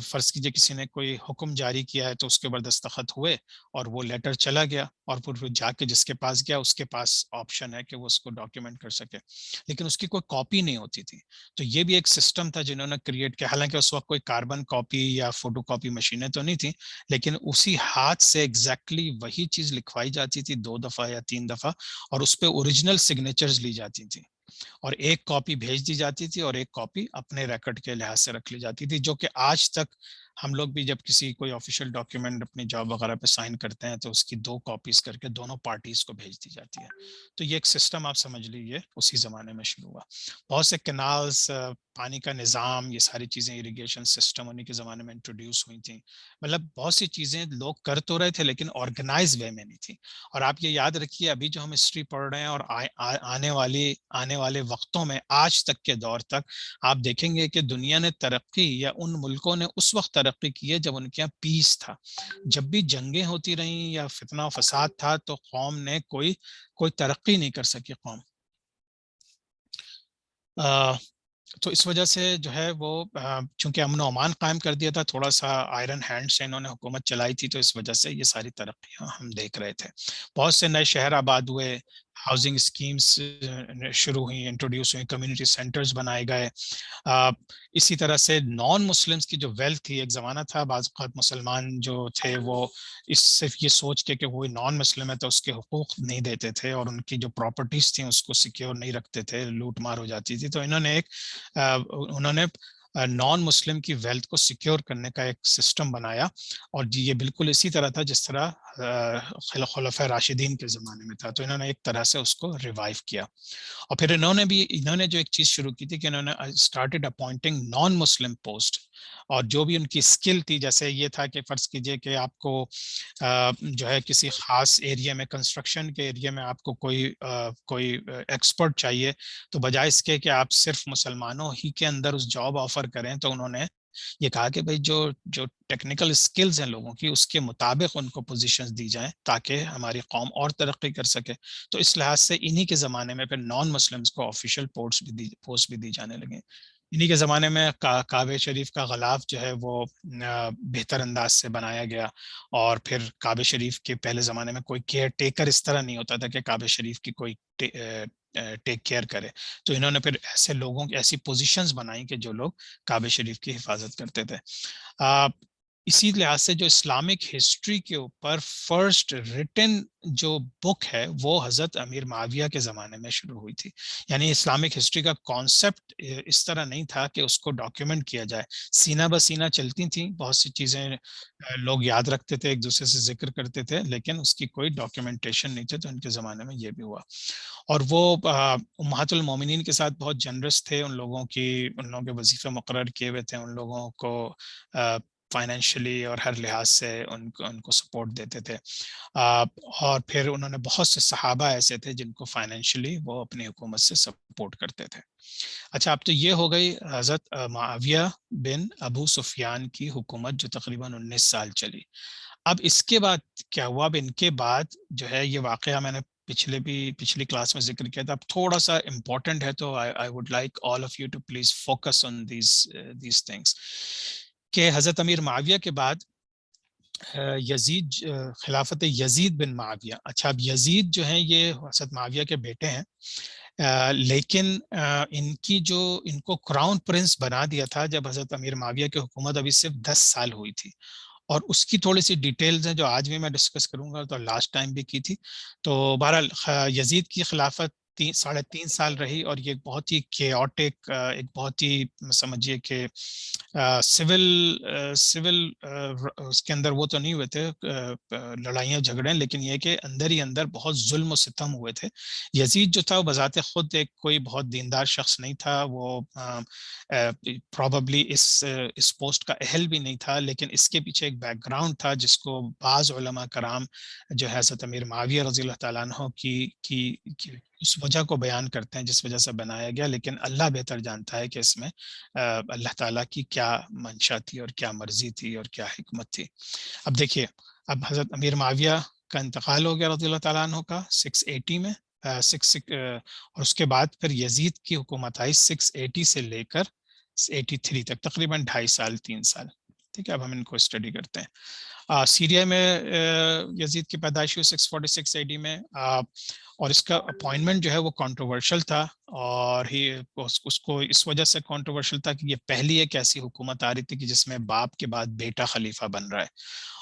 فرض کیجئے کسی نے کوئی حکم جاری کیا ہے تو اس کے اوپر دستخط ہوئے اور وہ لیٹر چلا گیا, اور پھر جا کے جس کے پاس گیا اس کے پاس آپشن ہے کہ وہ اس کو ڈاکیومنٹ کر سکے, لیکن اس کی کوئی کاپی نہیں ہوتی تھی. تو یہ بھی ایک سسٹم تھا جنہوں نے کریٹ کیا. حالانکہ اس وقت کوئی کاربن کاپی یا فوٹو کاپی مشینیں تو نہیں تھیں, لیکن اسی ہاتھ سے ایگزیکٹلی وہی چیز لکھوائی جاتی تھی 2 دفعہ یا 3 دفعہ, اور اس پہ اوریجنل سگنیچرز لی جاتی تھی, اور ایک کاپی بھیج دی جاتی تھی اور ایک کاپی اپنے ریکارڈ کے لحاظ سے رکھ لی جاتی تھی. جو کہ آج تک ہم لوگ بھی جب کسی کوئی آفیشیل ڈاکیومنٹ اپنی جاب وغیرہ پہ سائن کرتے ہیں تو اس کی 2 کاپیز کر کے دونوں پارٹیز کو بھیج دی جاتی ہے. تو یہ ایک سسٹم آپ سمجھ لیجیے اسی زمانے میں شروع ہوا. بہت سے کینالز, پانی کا نظام, یہ ساری چیزیں اریگیشن سسٹم انہی کے زمانے میں انٹروڈیوس ہوئی تھیں. مطلب بہت سی چیزیں لوگ کر تو رہے تھے لیکن آرگنائز وے میں نہیں تھی. اور آپ یہ یاد رکھیے ابھی جو ہم ہسٹری پڑھ رہے ہیں اور آنے والے وقتوں میں آج تک کے دور تک آپ دیکھیں گے کہ دنیا نے ترقی یا ان ملکوں نے اس وقت ترقی کی ہے جب ان کے یہاں پیس تھا. جب بھی جنگیں ہوتی رہیں یا فتنہ و فساد تھا تو قوم نے کوئی ترقی نہیں کر سکی قوم. تو اس وجہ سے جو ہے وہ چونکہ امن و امان قائم کر دیا تھا, تھوڑا سا آئرن ہینڈ سے انہوں نے حکومت چلائی تھی, تو اس وجہ سے یہ ساری ترقیاں ہم دیکھ رہے تھے. بہت سے نئے شہر آباد ہوئے, ہاؤسنگ اسکیمز شروع ہوئی, انٹروڈیوس ہوئی, کمیونٹی سینٹرز بنائے گئے. اسی طرح سے نان مسلمز کی جو ویلتھ تھی, ایک زمانہ تھا بعض اوقات مسلمان جو تھے وہ صرف یہ سوچ کے کہ وہ نان مسلم ہے تو اس کے حقوق نہیں دیتے تھے اور ان کی جو پراپرٹیز تھیں اس کو سیکیور نہیں رکھتے تھے, لوٹ مار ہو جاتی تھی. تو انہوں نے نان مسلم کی ویلتھ کو سیکیور کرنے کا ایک سسٹم بنایا، اور یہ بالکل اسی طرح تھا جس طرح خلفۂ راشدین کے زمانے میں تھا. تو انہوں نے ایک طرح سے اس کو ریوائیو کیا. اور پھر انہوں نے جو ایک چیز شروع کی تھی کہ انہوں نے اسٹارٹیڈ اپوائنٹنگ نان مسلم پوسٹ، اور جو بھی ان کی اسکل تھی، جیسے یہ تھا کہ فرض کیجئے کہ آپ کو جو ہے کسی خاص ایریا میں، کنسٹرکشن کے ایریا میں آپ کو کوئی ایکسپرٹ چاہیے، تو بجائے اس کے کہ آپ صرف مسلمانوں ہی کے اندر اس جاب آفر کریں، تو انہوں نے یہ کہا کہ بھائی جو ٹیکنیکل اسکلز ہیں لوگوں کی، اس کے مطابق ان کو پوزیشنز دی جائیں تاکہ ہماری قوم اور ترقی کر سکے. تو اس لحاظ سے انہی کے زمانے میں پھر نان مسلمز کو آفیشیل پوسٹ بھی دی جانے لگے. انہی کے زمانے میں کعبہ شریف کا غلاف جو ہے وہ بہتر انداز سے بنایا گیا، اور پھر کعبہ شریف کے پہلے زمانے میں کوئی کیئر ٹیکر اس طرح نہیں ہوتا تھا کہ کعبہ شریف کی کوئی ٹیک کیئر کرے. تو انہوں نے پھر ایسے لوگوں کی ایسی پوزیشنز بنائی کہ جو لوگ کعبہ شریف کی حفاظت کرتے تھے. اسی لحاظ سے جو اسلامک ہسٹری کے اوپر فرسٹ ریٹن جو بک ہے وہ حضرت امیر معاویہ کے زمانے میں شروع ہوئی تھی. یعنی اسلامک ہسٹری کا کانسیپٹ اس طرح نہیں تھا کہ اس کو ڈاکیومنٹ کیا جائے، سینہ بسینہ چلتی تھیں بہت سی چیزیں، لوگ یاد رکھتے تھے، ایک دوسرے سے ذکر کرتے تھے، لیکن اس کی کوئی ڈاکیومنٹیشن نہیں تھی. تو ان کے زمانے میں یہ بھی ہوا. اور وہ امہات المومنین کے ساتھ بہت جنرس تھے، ان لوگوں کے وظیفے مقرر کیے ہوئے تھے، ان لوگوں کو فائنینشلی اور ہر لحاظ سے ان کو سپورٹ دیتے تھے. اور پھر انہوں نے بہت سے صحابہ ایسے تھے جن کو فائنینشلی وہ اپنی حکومت سے سپورٹ کرتے تھے. اچھا، اب تو یہ ہو گئی حضرت معاویہ بن ابو سفیان کی حکومت جو تقریباً 19 سال چلی. اب اس کے بعد کیا ہوا؟ اب ان کے بعد جو ہے یہ واقعہ میں نے پچھلی کلاس میں ذکر کیا تھا، اب تھوڑا سا امپورٹنٹ ہے، تو I would like all of you to please focus on these things. کہ حضرت امیر معاویہ کے بعد یزید، خلافت یزید بن معاویہ. اچھا، اب یزید جو ہیں یہ حضرت معاویہ کے بیٹے ہیں، لیکن ان کو کراؤن پرنس بنا دیا تھا جب حضرت امیر معاویہ کی حکومت ابھی صرف 10 سال ہوئی تھی. اور اس کی تھوڑی سی ڈیٹیلز ہیں جو آج بھی میں ڈسکس کروں گا، تو لاسٹ ٹائم بھی کی تھی. تو بہرحال یزید کی خلافت 3.5 سال رہی، اور یہ بہت ہی کیوٹک، ایک بہت ہی سمجھیے کہ سول اس کے اندر وہ تو نہیں ہوئے تھے لڑائیاں جھگڑے، لیکن یہ کہ اندر ہی اندر بہت ظلم و ستم ہوئے تھے. یزید جو تھا وہ بذات خود ایک کوئی بہت دیندار شخص نہیں تھا، وہ پروبیبلی اس پوسٹ کا اہل بھی نہیں تھا، لیکن اس کے پیچھے ایک بیک گراؤنڈ تھا جس کو بعض علماء کرام جو ہے حضرت امیر معاویہ رضی اللہ تعالیٰ عنہ کی اس وجہ کو بیان کرتے ہیں جس وجہ سے بنایا گیا، لیکن اللہ بہتر جانتا ہے کہ اس میں اللہ تعالیٰ کی کیا منشا تھی اور کیا مرضی تھی اور کیا حکمت تھی. اب دیکھیے، اب حضرت امیر معاویہ کا انتقال ہو گیا رضی اللہ تعالیٰ عنہ کا 680 میں، اور اس کے بعد پھر یزید کی حکومت آئی 680 سے لے کر 83 تک، تقریباً 2.5 سال 3 سال. ٹھیک ہے، اب ہم ان کو اسٹڈی کرتے ہیں. سیریا میں یزید کی پیدائش ہوئی 646 AD میں، اور اس کا اپوائنٹمنٹ جو ہے وہ کنٹروورشل تھا، اور اس کو اس وجہ سے کنٹروورشل تھا کہ یہ پہلی ایک ایسی حکومت آ رہی تھی کہ جس میں باپ کے بعد بیٹا خلیفہ بن رہا ہے.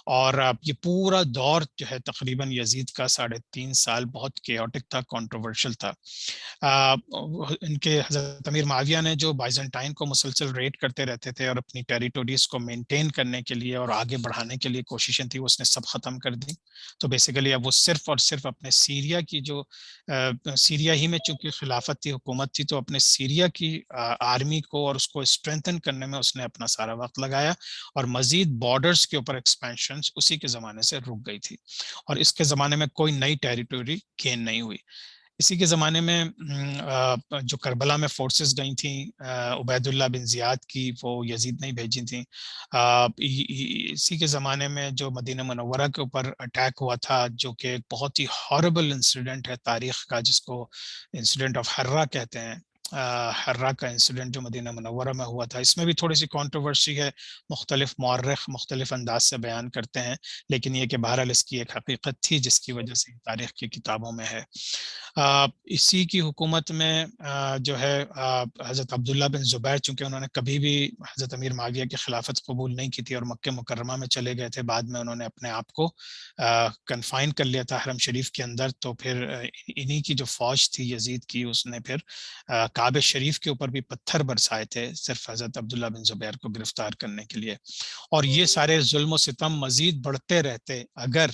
اور یہ پورا دور جو ہے تقریباً یزید کا 3.5 سال بہت کیوٹک تھا، کنٹروورشل تھا. ان کے حضرت امیر معاویہ نے جو بائزنٹائن کو مسلسل ریڈ کرتے رہتے تھے اور اپنی ٹیریٹوریز کو مینٹین کرنے کے لیے اور آگے بڑھانے کے لیے کوششیں تھی، اس نے سب ختم کر دی. تو بیسیکلی اب وہ صرف اور صرف اپنے سیریا کی جو سیریا ہی میں چونکہ خلافت تھی، حکومت تھی، تو اپنے سیریا کی آرمی کو اور اس کو اسٹرینتھن کرنے میں اس نے اپنا سارا وقت لگایا، اور مزید بارڈرز کے اوپر ایکسپینشن اسی کے زمانے سے رک گئی تھی، اور اس کے زمانے میں کوئی نئی ٹیریٹوری گین نہیں ہوئی. اسی کے زمانے میں جو کربلا میں فورسز گئی تھیں عبید اللہ بن زیاد کی، وہ یزید نے بھیجی تھیں. اسی کے زمانے میں جو مدینہ منورہ کے اوپر اٹیک ہوا تھا، جو کہ ایک بہت ہی ہاربل انسیڈنٹ ہے تاریخ کا، جس کو انسیڈنٹ آف حرہ کہتے ہیں. حرہ کا انسیڈنٹ جو مدینہ منورہ میں ہوا تھا، اس میں بھی تھوڑی سی کنٹروورسی ہے، مختلف مورخ مختلف انداز سے بیان کرتے ہیں، لیکن یہ کہ بہرحال اس کی ایک حقیقت تھی جس کی وجہ سے تاریخ کی کتابوں میں ہے. اسی کی حکومت میں جو ہے حضرت عبداللہ بن زبیر، چونکہ انہوں نے کبھی بھی حضرت امیر معاویہ کی خلافت قبول نہیں کی تھی اور مکہ مکرمہ میں چلے گئے تھے، بعد میں انہوں نے اپنے آپ کو کنفائن کر لیا تھا حرم شریف کے اندر. تو پھر انہی کی جو فوج تھی یزید کی، اس نے پھر کعبہ شریف کے اوپر بھی پتھر برسائے تھے صرف حضرت عبداللہ بن زبیر کو گرفتار کرنے کے لیے. اور یہ سارے ظلم و ستم مزید بڑھتے رہتے اگر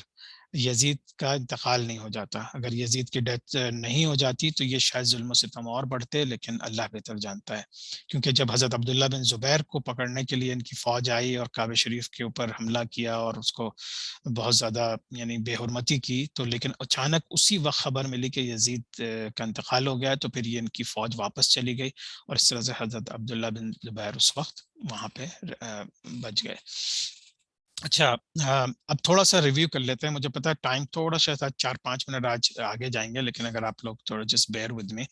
یزید کا انتقال نہیں ہو جاتا. اگر یزید کی ڈیتھ نہیں ہو جاتی تو یہ شاید ظلم و ستم اور بڑھتے، لیکن اللہ بہتر جانتا ہے. کیونکہ جب حضرت عبداللہ بن زبیر کو پکڑنے کے لیے ان کی فوج آئی اور کعبہ شریف کے اوپر حملہ کیا اور اس کو بہت زیادہ یعنی بے حرمتی کی، تو لیکن اچانک اسی وقت خبر ملی کہ یزید کا انتقال ہو گیا، تو پھر یہ ان کی فوج واپس چلی گئی اور اس طرح سے حضرت عبداللہ بن زبیر اس وقت وہاں پہ بچ گئے. اچھا، اب تھوڑا سا ریویو کر لیتے ہیں. مجھے پتا ہے ٹائم تھوڑا سا 4-5 منٹ آج آگے جائیں گے، لیکن اگر آپ لوگ تھوڑا جسٹ بیئر ود می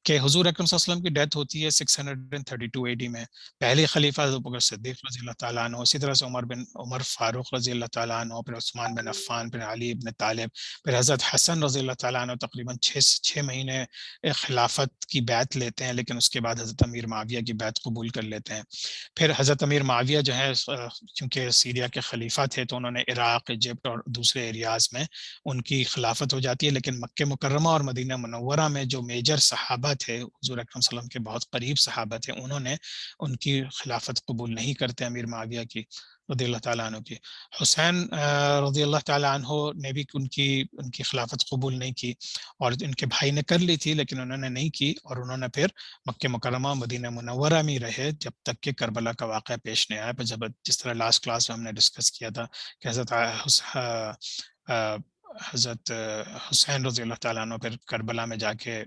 کہ حضور اکرم صلی اللہ علیہ وسلم کی ڈیتھ ہوتی ہے 632 AD میں. پہلی خلیفہ حضرت ابوبکر صدیق رضی اللہ تعالیٰ عنہ، اسی طرح سے عمر فاروق رضی اللہ تعالیٰ عنہ، پھر عثمان بن عفان، پھر علی ابن طالب، پھر حضرت حسن رضی اللہ تعالیٰ عنہ تقریباً 6 مہینے خلافت کی بیعت لیتے ہیں، لیکن اس کے بعد حضرت امیر معاویہ کی بیعت قبول کر لیتے ہیں. پھر حضرت امیر معاویہ جو ہے چونکہ سیریا کے خلیفہ تھے تو انہوں نے عراق، ایجپٹ اور دوسرے ایریاز میں ان کی خلافت ہو جاتی ہے، لیکن مکہ مکرمہ اور مدینہ منورہ میں جو میجر صحابہ تھے، حضور اکرم صلی اللہ علیہ وسلم کے بہت قریب صحابہ تھے، انہوں نے ان کی خلافت قبول نہیں کرتے امیر معاویہ کی رضی اللہ تعالیٰ عنہ کی. حسین رضی اللہ تعالیٰ عنہ نے بھی ان کی خلافت قبول نہیں کی، اور ان کے بھائی نے کر لی تھی لیکن انہوں نے نہیں کی، اور انہوں نے پھر مکہ مکرمہ مدینہ منورہ میں رہے جب تک کہ کربلا کا واقعہ پیش نہیں آیا. جب جس طرح لاسٹ کلاس میں ہم نے ڈسکس کیا تھا کہ حضرت حسین رضی اللہ تعالیٰ عنہ پھر کربلا میں جا کے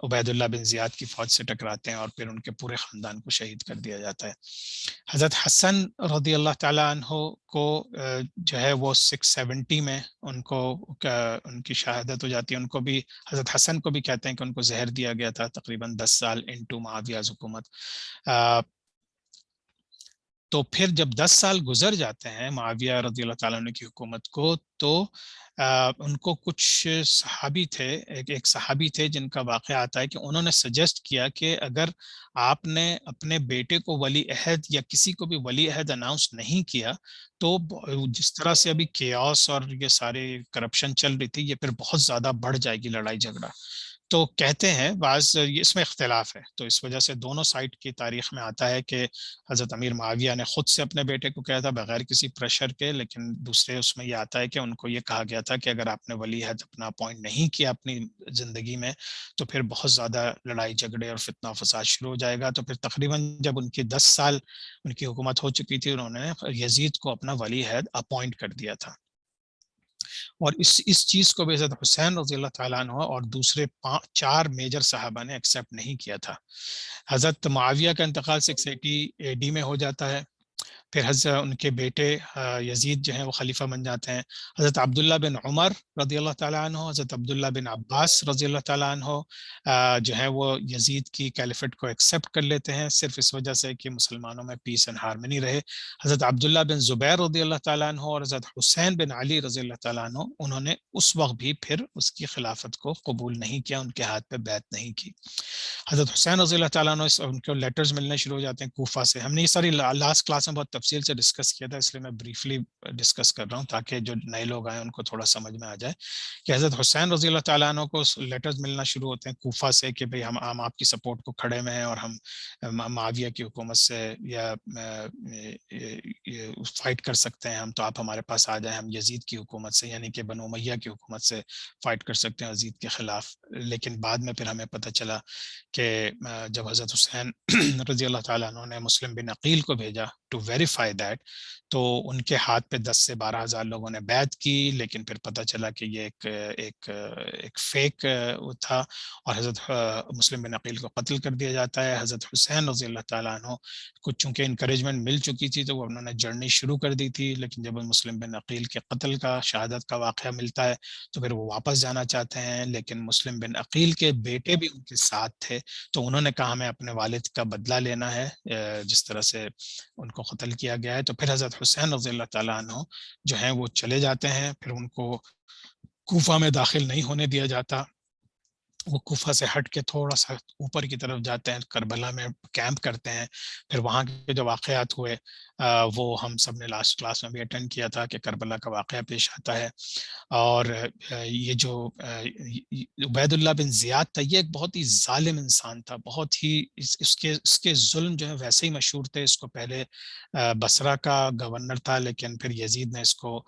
عبید اللہ بن زیاد کی فوج سے ٹکراتے ہیں اور پھر ان کے پورے خاندان کو شہید کر دیا جاتا ہے. حضرت حسن رضی اللہ تعالیٰ عنہ کو جو ہے وہ 670 میں ان کی شہادت ہو جاتی ہے. ان کو بھی حضرت حسن کو بھی کہتے ہیں کہ ان کو زہر دیا گیا تھا تقریباً 10 سال انٹو معاویہ حکومت. تو پھر جب 10 سال گزر جاتے ہیں معاویہ رضی اللہ تعالیٰ عنہ کی حکومت کو، تو ان کو کچھ صحابی تھے، ایک صحابی تھے جن کا واقعہ آتا ہے کہ انہوں نے سجیسٹ کیا کہ اگر آپ نے اپنے بیٹے کو ولی عہد یا کسی کو بھی ولی عہد اناؤنس نہیں کیا تو جس طرح سے ابھی کیاس اور یہ سارے کرپشن چل رہی تھی، یہ پھر بہت زیادہ بڑھ جائے گی لڑائی جھگڑا. تو کہتے ہیں بعض اس میں اختلاف ہے، تو اس وجہ سے دونوں سائٹ کی تاریخ میں آتا ہے کہ حضرت امیر معاویہ نے خود سے اپنے بیٹے کو کہا تھا بغیر کسی پریشر کے، لیکن دوسرے اس میں یہ آتا ہے کہ ان کو یہ کہا گیا تھا کہ اگر آپ نے ولی عہد اپنا اپوائنٹ نہیں کیا اپنی زندگی میں تو پھر بہت زیادہ لڑائی جھگڑے اور فتنہ و فساد شروع ہو جائے گا. تو پھر تقریباً جب ان کی 10 سال ان کی حکومت ہو چکی تھی، انہوں نے یزید کو اپنا ولی عہد اپوائنٹ کر دیا تھا. اور اس چیز کو بھی حضرت حسین رضی اللہ تعالیٰ عنہ اور دوسرے 4 میجر صحابہ نے ایکسیپٹ نہیں کیا تھا. حضرت معاویہ کا انتقال 680 AD میں ہو جاتا ہے. پھر حضرت ان کے بیٹے یزید جو ہیں وہ خلیفہ بن جاتے ہیں. حضرت عبداللہ بن عمر رضی اللہ تعالیٰ عنہ، حضرت عبداللہ بن عباس رضی اللہ تعالیٰ عنہ جو ہے وہ یزید کی کیلیفٹ کو ایکسیپٹ کر لیتے ہیں صرف اس وجہ سے کہ مسلمانوں میں پیس اینڈ ہارمنی رہے. حضرت عبداللہ بن زبیر رضی اللہ تعالیٰ عنہ اور حضرت حسین بن علی رضی اللہ تعالیٰ عنہ انہوں نے اس وقت بھی پھر اس کی خلافت کو قبول نہیں کیا، ان کے ہاتھ پہ بیعت نہیں کی. حضرت حسین رضی اللہ تعالیٰ عنہ ان کو لیٹرز ملنے شروع ہو جاتے ہیں کوفہ سے. ہم نے یہ ساری لاسٹ کلاس میں بہت تفصیل سے ڈسکس کیا تھا، اس لیے میں بریفلی ڈسکس کر رہا ہوں تاکہ جو نئے لوگ آئیں ان کو تھوڑا سمجھ میں آ جائے کہ حضرت حسین رضی اللہ تعالیٰ عنہ کو لیٹرز ملنا شروع ہوتے ہیں کوفہ سے کہ بھئی ہم آپ کی سپورٹ کو کھڑے میں ہیں اور ہم معاویہ کی حکومت سے یا فائٹ کر سکتے ہیں ہم، تو آپ ہمارے پاس آ جائیں، ہم یزید کی حکومت سے یعنی کہ بنو امیہ کی حکومت سے فائٹ کر سکتے ہیں یزید کے خلاف. لیکن بعد میں پھر ہمیں پتہ چلا کہ جب حضرت حسین رضی اللہ تعالیٰ عنہ نے مسلم بن عقیل کو بھیجا ٹو ویریفائی دیٹ، تو ان کے ہاتھ پہ 10 سے 12 ہزار لوگوں نے بیعت کی، لیکن پھر پتہ چلا کہ یہ ایک فیک تھا اور حضرت مسلم بن عقیل کو قتل کر دیا جاتا ہے. حضرت حسین رضی اللہ تعالیٰ عنہ کو چونکہ انکریجمنٹ مل چکی تھی تو وہ انہوں نے جرنی شروع کر دی تھی، لیکن جب مسلم بن عقیل کے قتل کا شہادت کا واقعہ ملتا ہے تو پھر وہ واپس جانا چاہتے ہیں، لیکن مسلم بن عقیل کے بیٹے بھی ان کے ساتھ تھے تو انہوں نے کہا ہمیں اپنے والد کا بدلہ لینا ہے جس طرح سے ان کو قتل کیا گیا ہے. تو پھر حضرت حسین رضی اللہ تعالیٰ عنہ جو ہیں وہ چلے جاتے ہیں، پھر ان کو کوفہ میں داخل نہیں ہونے دیا جاتا. وہ کوفہ سے ہٹ کے تھوڑا سا اوپر کی طرف جاتے ہیں، کربلا میں کیمپ کرتے ہیں. پھر وہاں کے جو واقعات ہوئے وہ ہم سب نے لاسٹ کلاس میں بھی اٹینڈ کیا تھا کہ کربلا کا واقعہ پیش آتا ہے. اور یہ جو عبید اللہ بن زیاد تھا، یہ ایک بہت ہی ظالم انسان تھا، بہت ہی اس کے ظلم جو ہے ویسے ہی مشہور تھے. اس کو پہلے بصرہ کا گورنر تھا، لیکن پھر یزید نے اس کو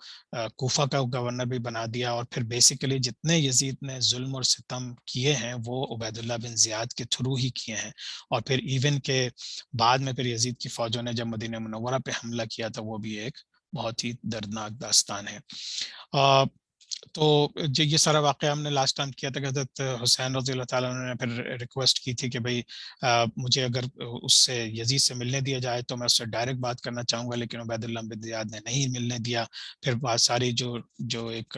کوفہ کا گورنر بھی بنا دیا. اور پھر بیسیکلی جتنے یزید نے ظلم اور ستم کیے ہیں وہ عبید اللہ بن زیاد کے تھرو ہی کیے ہیں. اور پھر ایون کے بعد میں پھر یزید کی فوجوں نے جب مدینہ منورہ پہ حملہ کیا تھا، وہ بھی ایک بہت ہی دردناک داستان ہے. تو یہ سارا واقعہ ہم نے لاسٹ ٹائم کیا تھا کہ حضرت حسین رضی اللہ تعالیٰ نے پھر ریکویسٹ کی تھی کہ بھئی مجھے اگر اس سے یزید سے ملنے دیا جائے تو میں اس سے ڈائریکٹ بات کرنا چاہوں گا، لیکن عبید اللہ بن زیاد نے نہیں ملنے دیا. پھر بہت ساری جو ایک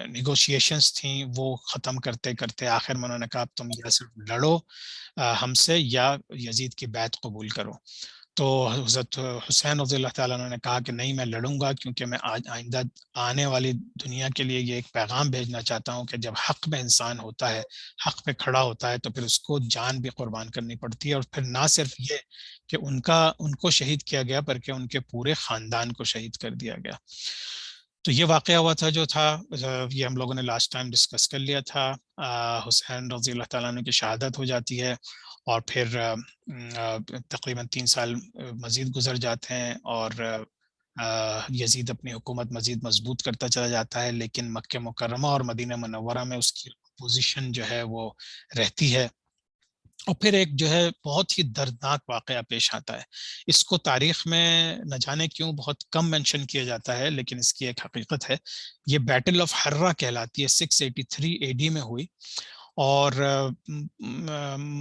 نیگوشیشنز تھیں وہ ختم کرتے کرتے آخر میں انہوں نے کہا تم یا صرف لڑو ہم سے یا یزید کی بیعت قبول کرو. تو حضرت حسین رضی اللہ تعالیٰ عنہ نے کہا کہ نہیں، میں لڑوں گا، کیونکہ میں آئندہ آنے والی دنیا کے لیے یہ ایک پیغام بھیجنا چاہتا ہوں کہ جب حق میں انسان ہوتا ہے، حق پہ کھڑا ہوتا ہے، تو پھر اس کو جان بھی قربان کرنی پڑتی ہے. اور پھر نہ صرف یہ کہ ان کو شہید کیا گیا بلکہ ان کے پورے خاندان کو شہید کر دیا گیا. تو یہ واقعہ ہوا تھا جو تھا، یہ ہم لوگوں نے لاسٹ ٹائم ڈسکس کر لیا تھا. حسین رضی اللہ تعالیٰ عنہ کی شہادت ہو جاتی ہے، اور پھر تقریباً 3 سال مزید گزر جاتے ہیں، اور یزید اپنی حکومت مزید مضبوط کرتا چلا جاتا ہے، لیکن مکہ مکرمہ اور مدینہ منورہ میں اس کی پوزیشن جو ہے وہ رہتی ہے. اور پھر ایک جو ہے بہت ہی دردناک واقعہ پیش آتا ہے. اس کو تاریخ میں نہ جانے کیوں بہت کم مینشن کیا جاتا ہے، لیکن اس کی ایک حقیقت ہے. یہ بیٹل آف ہررا کہلاتی ہے، 683 اے ڈی میں ہوئی. اور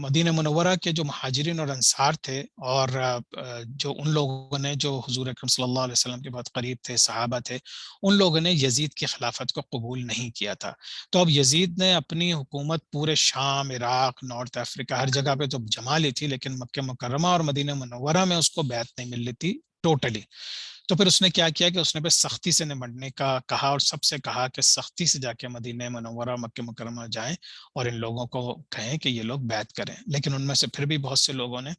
مدینہ منورہ کے جو مہاجرین اور انصار تھے، اور جو ان لوگوں نے جو حضور اکرم صلی اللہ علیہ وسلم کے بہت قریب تھے، صحابہ تھے، ان لوگوں نے یزید کی خلافت کو قبول نہیں کیا تھا. تو اب یزید نے اپنی حکومت پورے شام، عراق، نارتھ افریقہ ہر جگہ پہ تو جما لی تھی، لیکن مکہ مکرمہ اور مدینہ منورہ میں اس کو بیعت نہیں مل رہی تھی ٹوٹلی. تو پھر اس نے کیا کیا کہ اس نے پھر سختی سے نمٹنے کا کہا، اور سب سے کہا کہ سختی سے جا کے مدینہ منورہ مکہ مکرمہ جائیں اور ان لوگوں کو کہیں کہ یہ لوگ بیعت کریں. لیکن ان میں سے پھر بھی بہت سے لوگوں نے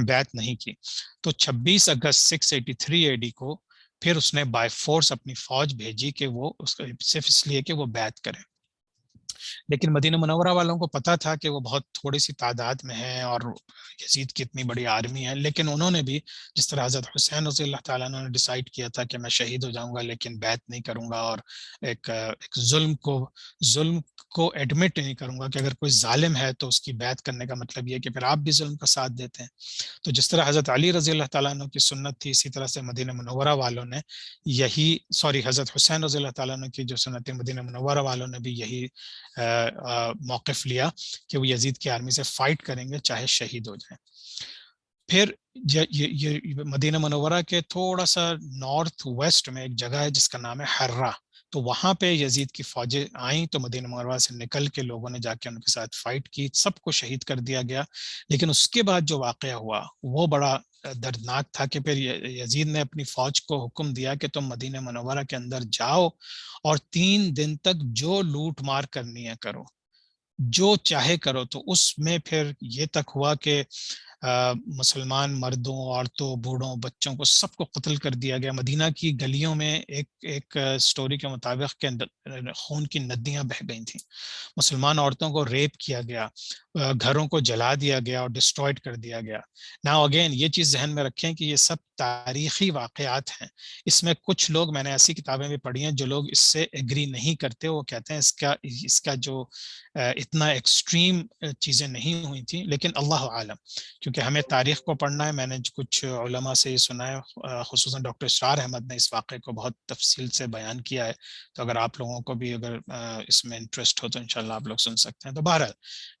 بیعت نہیں کی. تو 26 اگست 683 اے ڈی کو پھر اس نے بائی فورس اپنی فوج بھیجی کہ وہ صرف اس لیے کہ وہ بیعت کریں. لیکن مدینہ منورہ والوں کو پتا تھا کہ وہ بہت تھوڑی سی تعداد میں ہیں اور یزید کی اتنی بڑی آرمی ہے، لیکن انہوں نے بھی جس طرح حضرت حسین رضی اللہ تعالیٰ نے ڈیسائیڈ کیا تھا کہ میں شہید ہو جاؤں گا لیکن بیعت نہیں کروں گا، اور ایک ظلم کو ایڈمٹ نہیں کروں گا کہ اگر کوئی ظالم ہے تو اس کی بیعت کرنے کا مطلب یہ کہ پھر آپ بھی ظلم کا ساتھ دیتے ہیں. تو جس طرح حضرت علی رضی اللہ تعالیٰ عنہ کی سنت تھی، اسی طرح سے مدینہ منورہ والوں نے حضرت حسین رضی اللہ تعالیٰ عنہ کی جو سنت، مدینہ منورہ والوں نے بھی یہی موقف لیا کہ وہ یزید کی آرمی سے فائٹ کریں گے چاہے شہید ہو جائیں. پھر یہ مدینہ منورہ کے تھوڑا سا نارتھ ویسٹ میں ایک جگہ ہے جس کا نام ہے ہررا. تو وہاں پہ یزید کی فوجیں آئیں تو مدینہ منورہ سے نکل کے لوگوں نے جا کے ان کے ساتھ فائٹ کی، سب کو شہید کر دیا گیا. لیکن اس کے بعد جو واقعہ ہوا وہ بڑا دردناک تھا کہ پھر یزید نے اپنی فوج کو حکم دیا کہ تم مدینہ منورہ کے اندر جاؤ اور 3 دن تک جو لوٹ مار کرنی ہے کرو، جو چاہے کرو. تو اس میں پھر یہ تک ہوا کہ مسلمان مردوں، عورتوں، بوڑھوں، بچوں کو سب کو قتل کر دیا گیا. مدینہ کی گلیوں میں ایک سٹوری کے مطابق کہ خون کی ندیاں بہہ گئی تھیں. مسلمان عورتوں کو ریپ کیا گیا، گھروں کو جلا دیا گیا اور ڈسٹرائڈ کر دیا گیا. ناؤ اگین یہ چیز ذہن میں رکھیں کہ یہ سب تاریخی واقعات ہیں. اس میں کچھ لوگ، میں نے ایسی کتابیں بھی پڑھی ہیں جو لوگ اس سے ایگری نہیں کرتے، وہ کہتے ہیں اس کا جو اتنا ایکسٹریم چیزیں نہیں ہوئی تھیں. لیکن اللہ عالم، کیونکہ ہمیں تاریخ کو پڑھنا ہے. میں نے کچھ علماء سے یہ سنا ہے، خصوصاً ڈاکٹر اسرار احمد نے اس واقعے کو بہت تفصیل سے بیان کیا ہے. تو اگر آپ لوگوں کو بھی اگر اس میں انٹرسٹ ہو تو انشاءاللہ آپ لوگ سن سکتے ہیں. تو بہرحال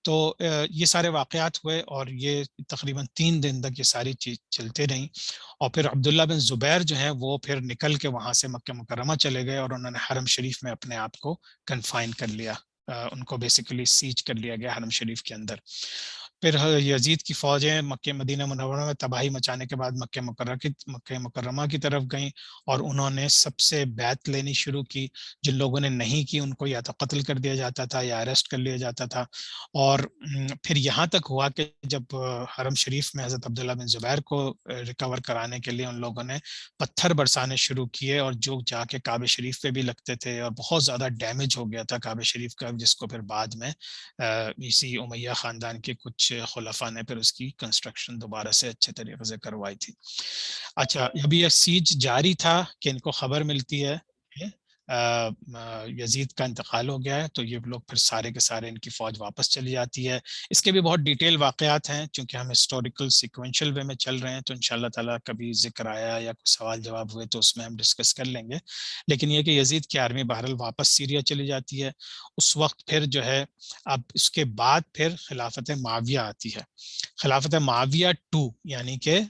تو یہ سارے واقعات ہوئے اور یہ تقریباً 3 دن تک یہ ساری چیز چلتے رہیں. اور پھر عبداللہ بن زبیر جو ہیں وہ پھر نکل کے وہاں سے مکہ مکرمہ چلے گئے اور انہوں نے حرم شریف میں اپنے آپ کو کنفائن کر لیا. ان کو بیسیکلی سیج کر لیا گیا حرم شریف کے اندر. پھر یزید کی فوجیں مکہ مدینہ منورہ میں تباہی مچانے کے بعد مکہ مکرمہ کی طرف گئیں، اور انہوں نے سب سے بیعت لینی شروع کی. جن لوگوں نے نہیں کی ان کو یا تو قتل کر دیا جاتا تھا یا اریسٹ کر لیا جاتا تھا. اور پھر یہاں تک ہوا کہ جب حرم شریف میں حضرت عبداللہ بن زبیر کو ریکور کرانے کے لیے ان لوگوں نے پتھر برسانے شروع کیے، اور جو جا کے کعبہ شریف پہ بھی لگتے تھے، اور بہت زیادہ ڈیمیج ہو گیا تھا کعبہ شریف کا، جس کو پھر بعد میں اسی امیہ خاندان کے کچھ خلفاء نے پھر اس کی کنسٹرکشن دوبارہ سے اچھے طریقے سے کروائی تھی. اچھا، ابھی یہ سیج جاری تھا کہ ان کو خبر ملتی ہے کہ یزید کا انتقال ہو گیا ہے، تو یہ لوگ پھر سارے کے سارے ان کی فوج واپس چلی جاتی ہے. اس کے بھی بہت ڈیٹیل واقعات ہیں، چونکہ ہم ہسٹوریکل سیکوینشل وے میں چل رہے ہیں، تو انشاءاللہ تعالیٰ کبھی ذکر آیا یا کوئی سوال جواب ہوئے تو اس میں ہم ڈسکس کر لیں گے. لیکن یہ کہ یزید کی آرمی بہرحال واپس سیریا چلی جاتی ہے. اس وقت پھر جو ہے، اب اس کے بعد پھر خلافت معاویہ آتی ہے. خلافت معاویہ 2، یعنی کہ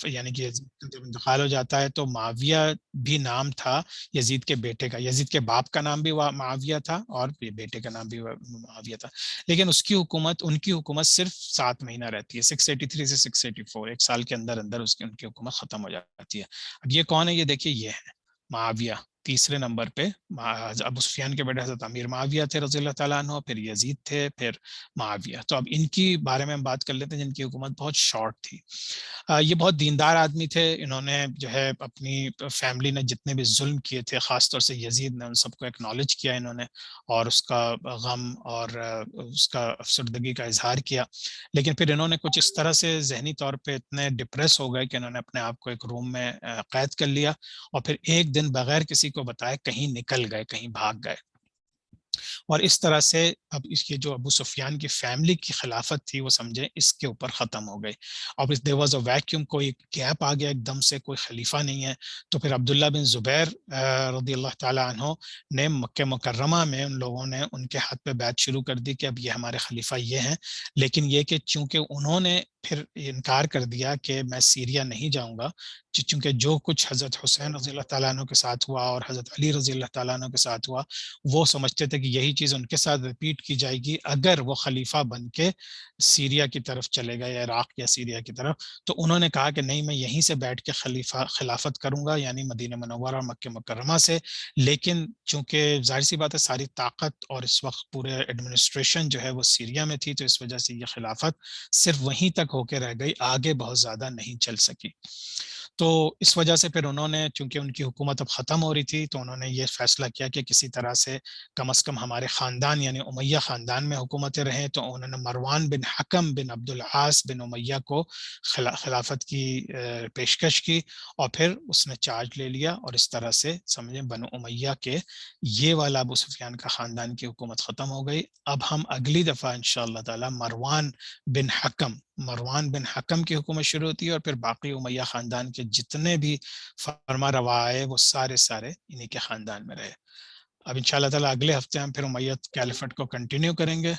یعنی کہ جب انتقال ہو جاتا ہے تو معاویہ بھی نام تھا یزید کے بیٹے کا. یزید کے باپ کا نام بھی معاویہ تھا اور بیٹے کا نام بھی معاویہ تھا. لیکن اس کی حکومت، ان کی حکومت صرف 7 مہینہ رہتی ہے، 683 سے 684، ایک سال کے اندر اندر ان کی حکومت ختم ہو جاتی ہے. اب یہ کون ہے؟ یہ دیکھیے، یہ ہے معاویہ. تیسرے نمبر پہ ابو سفیان کے بیٹے حضرت امیر معاویہ تھے رضی اللہ تعالیٰ عنہ، پھر یزید تھے، پھر معاویہ. تو اب ان کی بارے میں ہم بات کر لیتے ہیں، جن کی حکومت بہت شارٹ تھی. یہ بہت دیندار آدمی تھے. انہوں نے جو ہے اپنی فیملی نے جتنے بھی ظلم کیے تھے، خاص طور سے یزید نے، ان سب کو ایکنالج کیا انہوں نے، اور اس کا غم اور اس کا افسردگی کا اظہار کیا. لیکن پھر انہوں نے کچھ اس طرح سے ذہنی طور پہ اتنے ڈپریس ہو گئے کہ انہوں نے اپنے آپ کو ایک روم میں قید کر لیا، اور پھر ایک دن بغیر کسی کو بتائے کہیں نکل گئے، کہیں بھاگ گئے. اور اس طرح سے اب اس کے جو ابو سفیان کی فیملی کی خلافت تھی، وہ سمجھے اس کے اوپر ختم ہو گئی. اور there was a vacuum، کوئی گیپ آ گیا ایک دم سے، کوئی خلیفہ نہیں ہے. تو پھر عبداللہ بن زبیر رضی اللہ تعالیٰ عنہ نے مکہ مکرمہ میں ان لوگوں نے ان کے ہاتھ پہ بیعت شروع کر دی کہ اب یہ ہمارے خلیفہ یہ ہیں. لیکن یہ کہ چونکہ انہوں نے پھر انکار کر دیا کہ میں سیریا نہیں جاؤں گا، چونکہ جو کچھ حضرت حسین رضی اللہ تعالیٰ عنہ کے ساتھ ہوا اور حضرت علی رضی اللہ تعالیٰ عنہ کے ساتھ ہوا، وہ سمجھتے تھے کہ یہی چیز ان کے ساتھ ریپیٹ کی جائے گی اگر وہ خلیفہ بن کے سیریا کی طرف چلے گا، یا عراق یا سیریا کی طرف. تو انہوں نے کہا کہ نہیں، میں یہیں سے بیٹھ کے خلافت کروں گا، یعنی مدینہ منورہ اور مکہ مکرمہ سے. لیکن چونکہ ظاہر سی بات ہے ساری طاقت اور اس وقت پورے ایڈمنسٹریشن جو ہے وہ سیریا میں تھی، تو اس وجہ سے یہ خلافت صرف وہیں تک ہو کے رہ گئی، آگے بہت زیادہ نہیں چل سکی. تو اس وجہ سے پھر انہوں نے، چونکہ ان کی حکومت اب ختم ہو رہی تھی، تو انہوں نے یہ فیصلہ کیا کہ کسی طرح سے کم از کم ہمارے خاندان یعنی امیہ خاندان میں حکومتیں رہیں. تو انہوں نے مروان بن حکم بن عبد العاص بن امیہ کو خلافت کی پیشکش کی، اور پھر اس نے چارج لے لیا، اور اس طرح سے سمجھیں بنو امیہ کے یہ والا ابو سفیان کا خاندان کی حکومت ختم ہو گئی. اب ہم اگلی دفعہ انشاءاللہ تعالی مروان بن حکم کی حکومت شروع ہوتی ہے، اور پھر باقی امیہ خاندان کے جتنے بھی فرما روا آئے وہ سارے انہی کے خاندان میں رہے. اب انشاءاللہ تعالیٰ اگلے ہفتے ہم پھر امیت کیلیفٹ کو کنٹینیو کریں گے.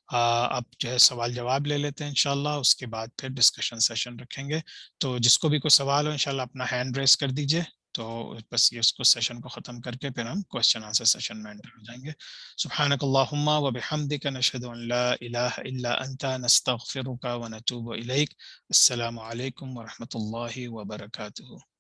اب جو ہے سوال جواب لے لیتے ہیں انشاءاللہ، اس کے بعد پھر ڈسکشن سیشن رکھیں گے. تو جس کو بھی کوئی سوال ہو انشاءاللہ اپنا ہینڈ ریس کر دیجئے، تو بس یہ اس کو سیشن کو ختم کر کے پھر ہم کوسچن آنسر سیشن میں انٹر ہو جائیں گے. سبحانک اللہم و بحمدک، نشہد ان لا الہ الا انت، نستغفرک و نتوب الیک. السلام علیکم ورحمۃ اللہ وبرکاتہ.